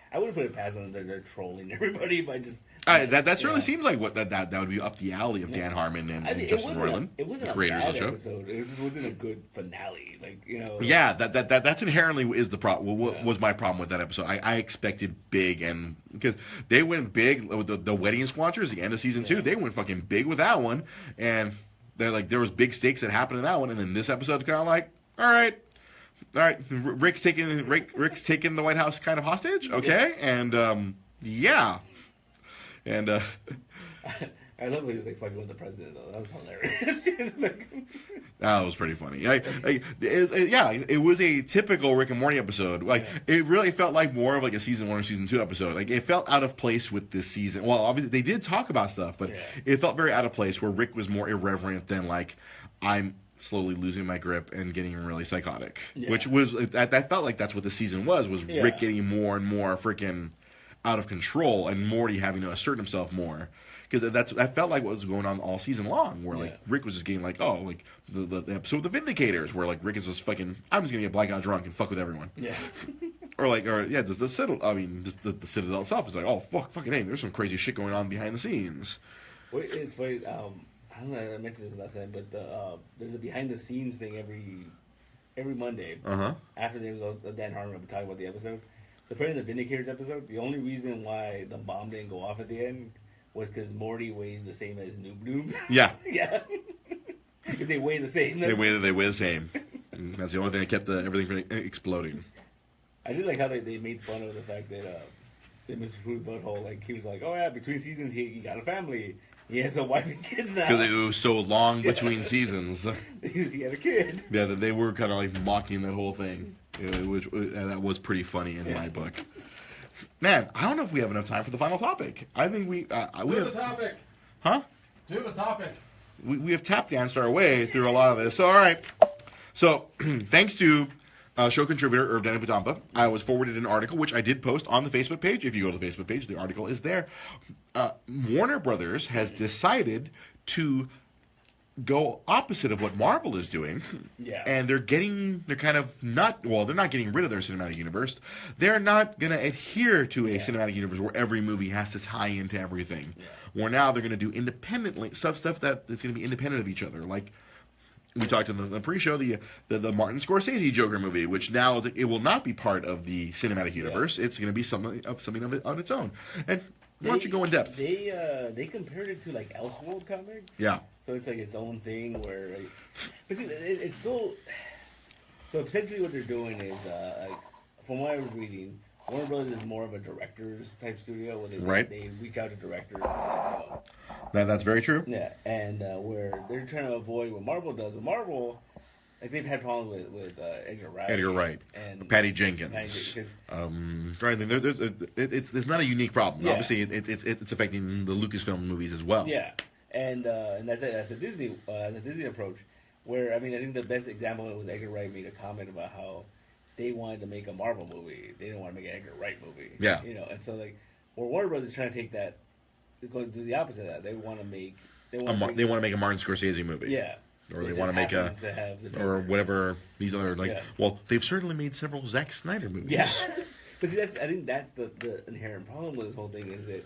I wouldn't put it past them. They're trolling everybody by just. That certainly seems like what that would be up the alley of Dan Harmon and Justin Roiland, It wasn't the creators a of the bad show. episode. It just wasn't a good finale. Like, you know. Yeah, that's inherently is the problem. What was my problem with that episode? I expected big, and because they went big with the Wedding Squanchers, the end of season 2, they went fucking big with that one, and they're like, there was big stakes that happened in that one, and then this episode kind of like, all right, Rick's taking the White House kind of hostage, okay, and yeah, and I love when he was like fucking with the president though. That was hilarious. That was pretty funny. It was a typical Rick and Morty episode. Like, it really felt like more of like a season 1 or season 2 episode. Like, it felt out of place with this season. Well, obviously they did talk about stuff, but it felt very out of place. Where Rick was more irreverent than like, I'm slowly losing my grip and getting really psychotic. Yeah. Which was that felt like that's what the season was Rick getting more and more freaking out of control, and Morty having to assert himself more. Because that felt like what was going on all season long, where like Rick was just getting like, oh, like the episode of the Vindicators, where like Rick is just fucking, I'm just gonna get blackout drunk and fuck with everyone. Yeah. Just the Citadel. I mean, just the Citadel itself is like, oh fucking hey, there's some crazy shit going on behind the scenes. Well, it's funny. I don't know. I mentioned this last time, but there's a behind the scenes thing every Monday after the episode of Dan Harmon. We talk about the episode. So, putting the Vindicators episode, the only reason why the bomb didn't go off at the end was because Morty weighs the same as Noob Noob. Yeah. Yeah. Because they weigh the same. They weigh the same. And that's the only thing that kept everything from exploding. I did like how they made fun of the fact that Mr. Food Butthole, like, he was like, oh yeah, between seasons he got a family. He has a wife and kids now. Because it was so long between seasons. He had a kid. Yeah, they were kind of like mocking that whole thing, which that was pretty funny in my book. Man, I don't know if we have enough time for the final topic. I think we have the topic. Huh? Do the topic. We have tap danced our way through a lot of this. So, all right. So, thanks to show contributor Irv Danny Patampa, I was forwarded an article, which I did post on the Facebook page. If you go to the Facebook page, the article is there. Warner Brothers has decided to go opposite of what Marvel is doing. Yeah. And they're not getting rid of their cinematic universe. They're not going to adhere to a cinematic universe where every movie has to tie into everything. Yeah. Where now they're going to do independently stuff that is going to be independent of each other. Like we talked in the pre-show, the Martin Scorsese Joker movie, which now it will not be part of the cinematic universe. Yeah. It's going to be something of it on its own. And why don't you go in depth? They compared it to like Elseworld comics. Yeah. So it's like its own thing where, like, but see, it's so essentially what they're doing is, like, from what I was reading, Warner Brothers is more of a directors type studio where they reach out to directors. That's very true. Yeah, and where they're trying to avoid what Marvel does. With Marvel, like, they've had problems with Edgar Wright. And Patty Jenkins. Right. It's not a unique problem. Yeah. Obviously, it's affecting the Lucasfilm movies as well. Yeah. And that's a Disney approach, where, I mean, I think the best example of it was Edgar Wright made a comment about how they wanted to make a Marvel movie, they didn't want to make an Edgar Wright movie. Yeah, you know, and so like, where Warner Brothers is trying to take that, go do the opposite of that. They want to make a Martin Scorsese movie. Yeah, or they want to make or whatever these other Well, they've certainly made several Zack Snyder movies. Yeah, but see, I think that's the inherent problem with this whole thing is that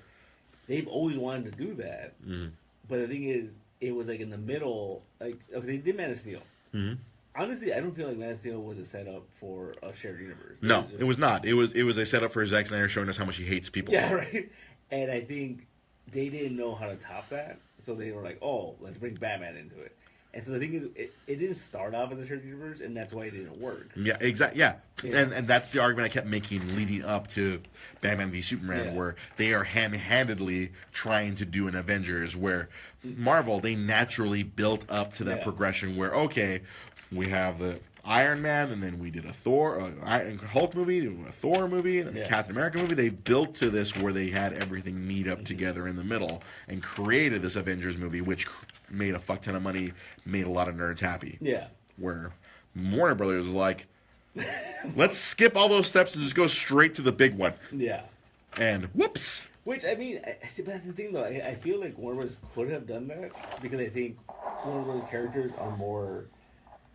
they've always wanted to do that. Mm. But the thing is, it was like in the middle. Like, okay, they did Man of Steel. Mm-hmm. Honestly, I don't feel like Man of Steel was a setup for a shared universe. No, it was not. It was a setup for Zack Snyder showing us how much he hates people. Yeah, right. And I think they didn't know how to top that, so they were like, "Oh, let's bring Batman into it." And so the thing is, it didn't start off as a shared universe, and that's why it didn't work. Yeah, exactly. Yeah, and that's the argument I kept making leading up to Batman v Superman, where they are hand-handedly trying to do an Avengers, where Marvel, they naturally built up to that progression where, okay, we have the Iron Man, and then we did a Hulk movie, a Thor movie, and then a Captain America movie. They built to this where they had everything meet up together in the middle and created this Avengers movie, which made a fuck ton of money, made a lot of nerds happy. Yeah. Where Warner Brothers was like, let's skip all those steps and just go straight to the big one. Yeah. And whoops. Which, I mean, see, but that's the thing, though. I feel like Warner Bros. Could have done that because I think Warner Bros. Characters are more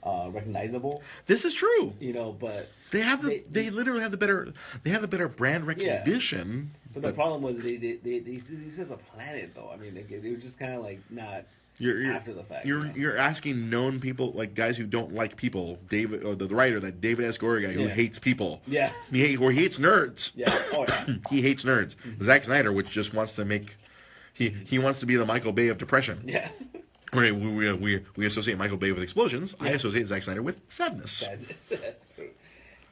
recognizable. This is true. You know, but they literally have the better brand recognition. Yeah. But the problem was they used a planet, though. I mean, it was just kind of like not after the fact. You're asking known people, like guys who don't like people. David, or the writer, that David S. Goyer guy who hates people. Yeah. He hates nerds. Yeah. Oh yeah. He hates nerds. Zack Snyder, which just wants to make, he wants to be the Michael Bay of depression. Yeah. We associate Michael Bay with explosions. Yeah. I associate Zack Snyder with sadness. That's true.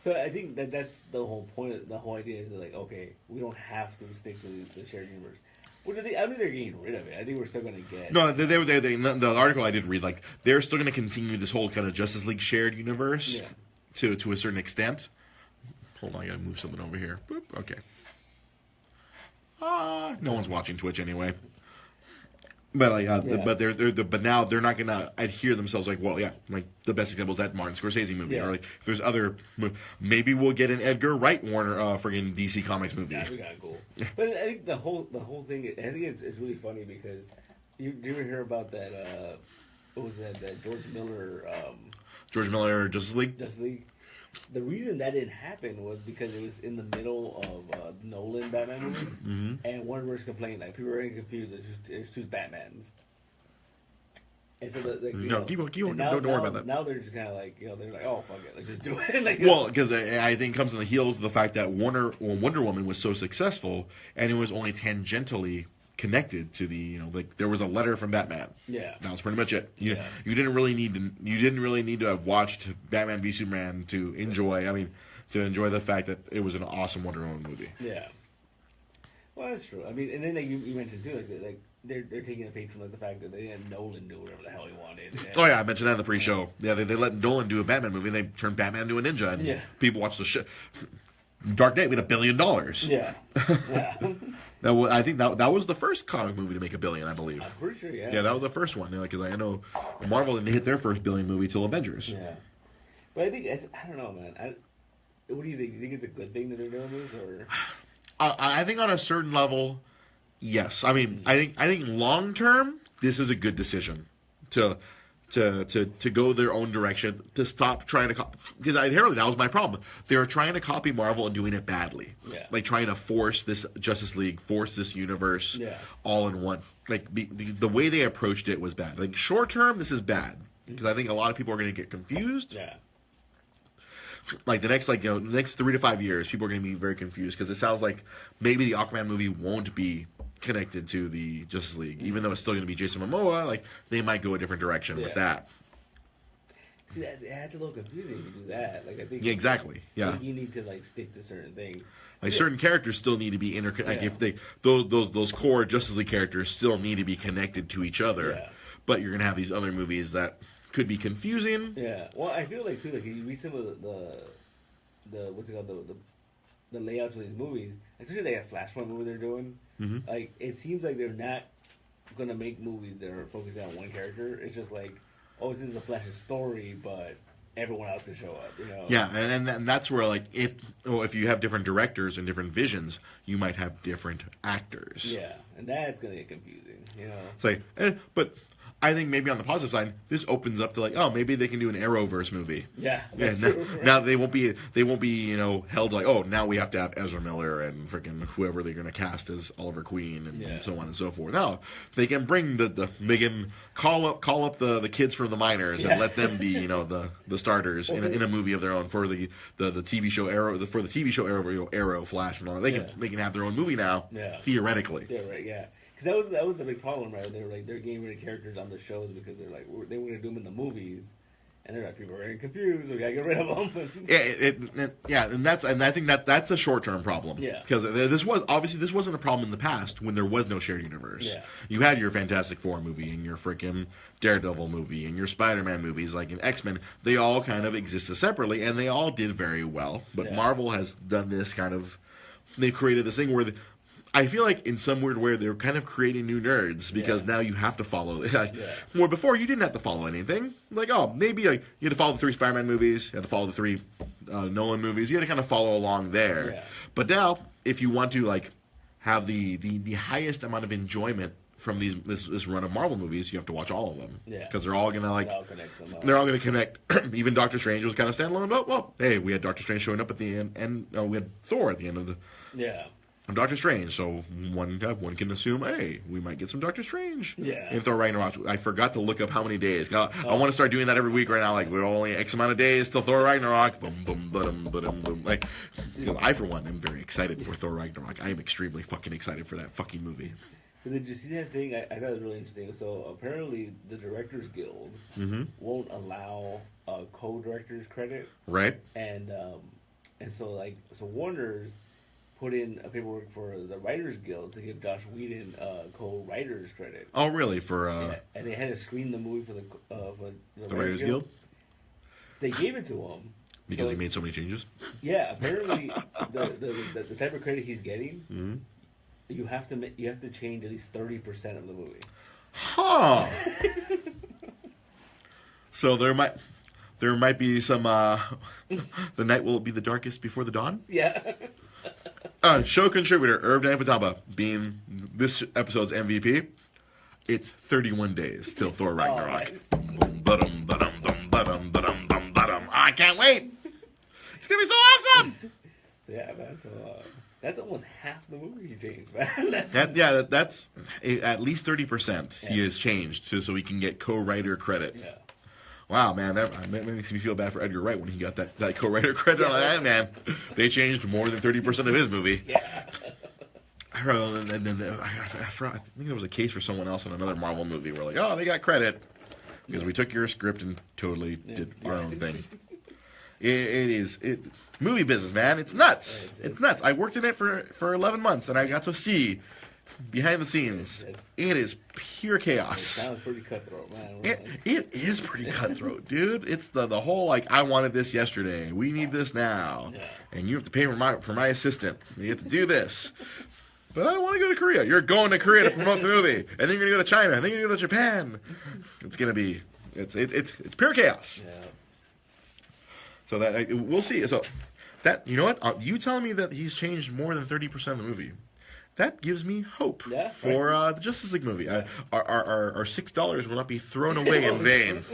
So I think that's the whole point. The whole idea is that, like, okay, we don't have to stick to the shared universe. Well, I think they're getting rid of it. I think we're still going to get... No, the article I did read, like, they're still going to continue this whole kind of Justice League shared universe to a certain extent. Hold on, I got to move something over here. Boop, okay. No one's watching Twitch anyway. But but now they're not gonna adhere themselves like, well, yeah, like the best example is that Martin Scorsese movie, or like if there's other, maybe we'll get an Edgar Wright Warner friggin' DC Comics movie. That'd be kind of cool. But I think the whole thing, I think it's really funny because do you ever hear about that? What was that George Miller Justice League? Justice League. The reason that didn't happen was because it was in the middle of Nolan Batman movies, and Warner Bros. Complained like people were getting confused. There's two Batmans, and so don't worry about that. Now they're just kind of like, they're like, oh fuck it, let's just do it. Like, well, because I think it comes on the heels of the fact that Wonder Woman was so successful, and it was only tangentially connected to the like there was a letter from Batman. Yeah, that was pretty much it. You didn't really need to have watched Batman v Superman to enjoy the fact that it was an awesome Wonder Woman movie. Yeah, well that's true. I mean, and then you mentioned too, like they're taking a page from like the fact that they had Nolan do whatever the hell he wanted. Oh yeah, I mentioned that in the pre-show. Yeah, they let Nolan do a Batman movie, and they turned Batman into a ninja, and people watched the shit. Dark Knight made $1 billion. Yeah. I think that was the first comic movie to make $1 billion, I believe. I'm pretty sure, yeah. Yeah, that was the first one. Because I know Marvel didn't hit their first $1 billion movie till Avengers. Yeah. But I think, I don't know, man. What do you think? Do you think it's a good thing that they're doing this, or? I think on a certain level, yes. I mean, I think long term, this is a good decision to go their own direction, to stop trying to copy. Because inherently that was my problem. They were trying to copy Marvel and doing it badly. Yeah. Like trying to force this Justice League, force this universe all in one. Like the way they approached it was bad. Like short term, this is bad. Because I think a lot of people are going to get confused. Yeah. Like the next 3 to 5 years, people are going to be very confused because it sounds like maybe the Aquaman movie won't be connected to the Justice League, even though it's still going to be Jason Momoa. Like they might go a different direction with that. See, that's a little confusing to do that. Like I think exactly. Yeah, I think you need to like stick to certain things. Like certain characters still need to be interconnected. Like if those core Justice League characters still need to be connected to each other. Yeah. But you're gonna have these other movies that could be confusing. Yeah. Well, I feel like too, like you read some of the what's it called, the layouts of these movies, especially like a Flashpoint movie they're doing. Mm-hmm. Like it seems like they're not gonna make movies that are focused on one character. It's just like, oh, this is the Flash's story, but everyone else can show up. Yeah, and that's where like if you have different directors and different visions, you might have different actors. Yeah, and that's gonna get confusing. It's like, but I think maybe on the positive side, this opens up to like, oh, maybe they can do an Arrowverse movie. Yeah. Now they won't be held like, oh, now we have to have Ezra Miller and freaking whoever they're gonna cast as Oliver Queen and so on and so forth. No, they can bring they can call up the kids from the minors and let them be the starters in a movie of their own for the TV show Arrow Arrow Flash and all that. They can have their own movie now theoretically. Yeah, right. Yeah. Because that was the big problem, right? They were like they're getting rid of characters on the shows because they're like they were going to do them in the movies, And they're like, people are getting confused. We gotta get rid of them. And I think that's a short-term problem. Yeah. Because this wasn't a problem in the past when there was no shared universe. Yeah. You had your Fantastic Four movie and your freaking Daredevil movie and your Spider-Man movies, like in X-Men. They all kind of existed separately, and they all did very well. But Yeah. Marvel has done this kind of. They created this thing where. I feel like in some weird way they're kind of creating new nerds because now you have to follow. Where before you didn't have to follow anything. Like, maybe you had to follow the 3 Spider-Man movies, you had to follow the 3 Nolan movies. You had to kind of follow along there. Yeah. But now, if you want to like have the highest amount of enjoyment from this run of Marvel movies, you have to watch all of them. Yeah. Because they're all gonna they're all gonna connect. Even Doctor Strange was kind of standalone. Oh well, hey, we had Doctor Strange showing up at the end, and we had Thor at the end of the. Yeah. Doctor Strange, so one can assume, hey, we might get some Doctor Strange. Yeah. In Thor Ragnarok. I forgot to look up how many days. I want to start doing that every week right now. Like, we're only X amount of days till Thor Ragnarok. Boom, boom, boom, boom, boom. Like, I, for one, am very excited for Thor Ragnarok. I am extremely fucking excited for that fucking movie. But did you see that thing? I thought it was really interesting. So, apparently, the Directors Guild won't allow co-directors credit. Right. And so Warner's put in a paperwork for the Writers Guild to give Joss Whedon co-writers credit. Oh, really? For and they had to screen the movie for the Writers Guild. They gave it to him because he made so many changes. Yeah, apparently the type of credit he's getting, you have to change at least 30% of the movie. Huh. So there might be some. The night will be the darkest before the dawn. Yeah. Show contributor Irv Nampatamba being this episode's MVP. It's 31 days till Thor Ragnarok. I can't wait. It's gonna be so awesome. Yeah, man. So that's almost half the movie he changed, man. That's at least 30%. He has changed so he can get co-writer credit. Yeah. Wow, man, that makes me feel bad for Edgar Wright when he got that co-writer credit on that, man. They changed more than 30% of his movie. Yeah. I think there was a case for someone else in another Marvel movie where like, they got credit because we took your script and totally did our own thing. It is movie business, man. It's nuts. It's nuts. I worked in it for 11 months and I got to see behind the scenes. It is pure chaos. It sounds pretty cutthroat, man. It is pretty cutthroat, dude. It's the whole like, I wanted this yesterday. We need this now, and you have to pay for my assistant. You have to do this. But I don't want to go to Korea. You're going to Korea to promote the movie, and then you're gonna go to China, and then you're gonna go to Japan. It's gonna be it's pure chaos. Yeah. So that we'll see. So that you know what? You telling me that he's changed more than 30% of the movie. That gives me hope for the Justice League movie. Our $6 will not be thrown away in vain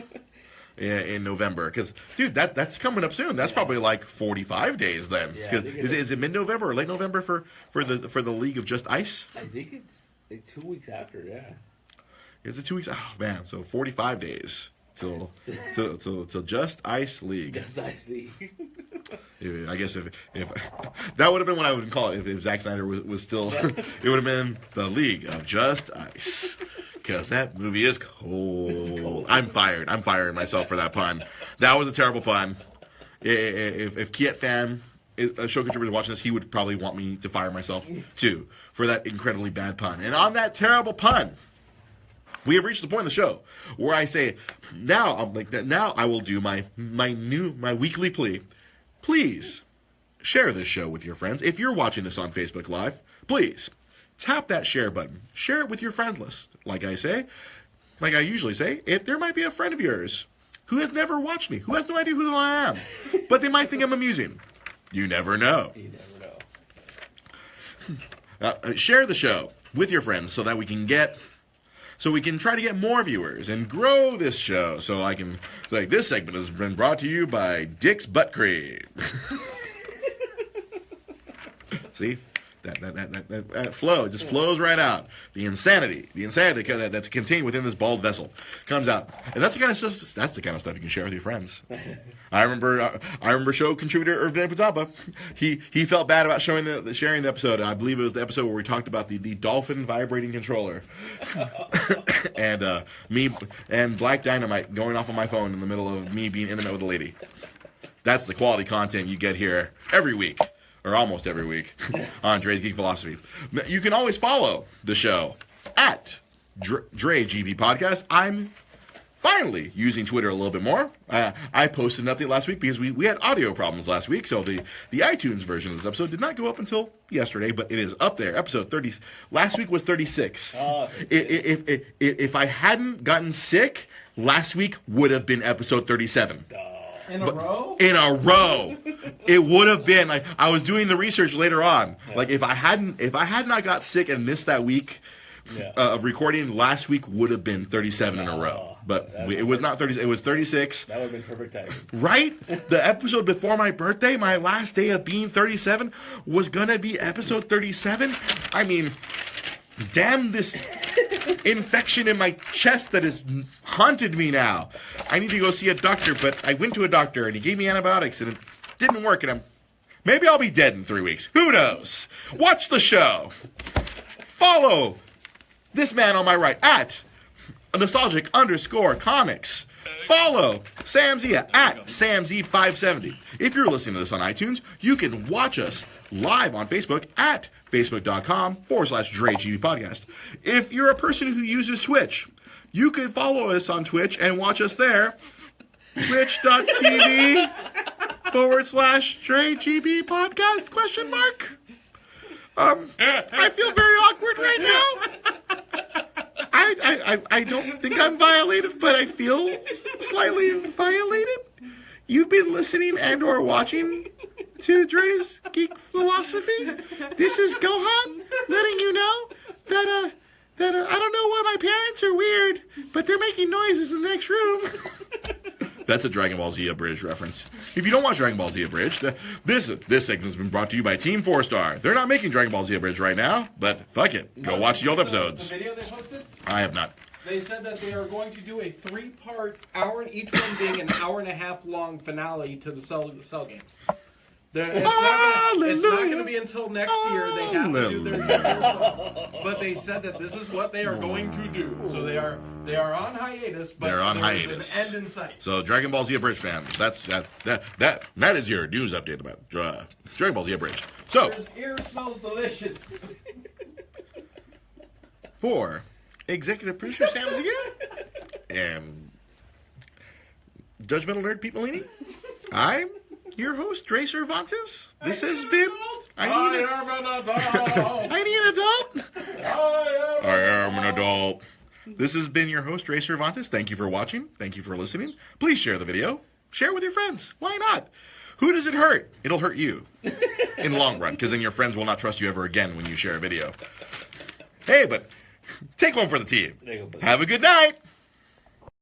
in November. Because, dude, that's coming up soon. That's probably like 45 days then. Yeah, is it mid-November or late November for the League of Just Ice? I think it's like 2 weeks after. Yeah. Is it 2 weeks? Oh man, so 45 days till Just Ice League. Just Ice League. I guess if that would have been what I would call it if Zack Snyder was still, it would have been the League of Just Ice, because that movie is cold. I'm fired. I'm firing myself for that pun. That was a terrible pun. If Kiet fan, a show contributor watching this, he would probably want me to fire myself too for that incredibly bad pun. And on that terrible pun, we have reached the point in the show where I say, now I will do my weekly plea. Please share this show with your friends. If you're watching this on Facebook Live, please tap that share button. Share it with your friend list. Like I usually say, if there might be a friend of yours who has never watched me, who has no idea who I am, but they might think I'm amusing. You never know. You never know. Share the show with your friends so that we can try to get more viewers and grow this show. This segment has been brought to you by Dick's Butt Cream. See? That flow just flows right out. The insanity that's contained within this bald vessel comes out, and that's the kind of stuff you can share with your friends. I remember show contributor Irvin Patapa. He felt bad about sharing the episode. I believe it was the episode where we talked about the dolphin vibrating controller, and me and Black Dynamite going off on my phone in the middle of me being intimate with a lady. That's the quality content you get here every week. Or almost every week, on Dre's Geek Philosophy. You can always follow the show at Dre GB Podcast. I'm finally using Twitter a little bit more. I posted an update last week because we had audio problems last week, so the iTunes version of this episode did not go up until yesterday, but it is up there. Episode 30. Last week was 36. Oh, if I hadn't gotten sick, last week would have been episode 37. In a row? In a row. It would have been like I was doing the research later on. Yeah. Like if I had not got sick and missed that week of recording, last week would have been 37 in a row. But it was not 30. It was 36. That would have been perfect timing. Right? The episode before my birthday, my last day of being 37, was gonna be episode 37. I mean, damn this infection in my chest that has haunted me now. I need to go see a doctor, but I went to a doctor and he gave me antibiotics and it didn't work, and maybe I'll be dead in 3 weeks. Who knows? Watch the show. Follow this man on my right at nostalgic_comics. Follow Sam Zia at SamZ570. If you're listening to this on iTunes, you can watch us live on Facebook at facebook.com/DreGB Podcast. If you're a person who uses Twitch, you can follow us on Twitch and watch us there. Twitch.tv/DreGB Podcast ? I feel very awkward right now. I don't think I'm violated, but I feel slightly violated. You've been listening and or watching to Dre's Geek Philosophy. This is Gohan letting you know that I don't know why my parents are weird, but they're making noises in the next room. That's a Dragon Ball Z Abridged reference. If you don't watch Dragon Ball Z Abridged, this segment has been brought to you by Team 4-Star. They're not making Dragon Ball Z Abridged right now, but fuck it. Go watch the old episodes. The video they posted? I have not. They said that they are going to do a 3-part hour, each one being an hour and a half long finale to the Cell games. It's not going to be until next year. They have to do their stuff. But they said that this is what they are going to do. So they are on hiatus, but they're on hiatus. An end in sight. So Dragon Ball Z Abridged fans, that is your news update about Dragon Ball Z Abridged. So your ear smells delicious. For executive producer Sam Zia and judgmental nerd Pete Molini, I'm your host, Dre Cervantes. This has been I am an adult. This has been your host, Dre Cervantes. Thank you for watching. Thank you for listening. Please share the video. Share it with your friends. Why not? Who does it hurt? It'll hurt you in the long run, because then your friends will not trust you ever again when you share a video. Hey, but take one for the team. Have a good night.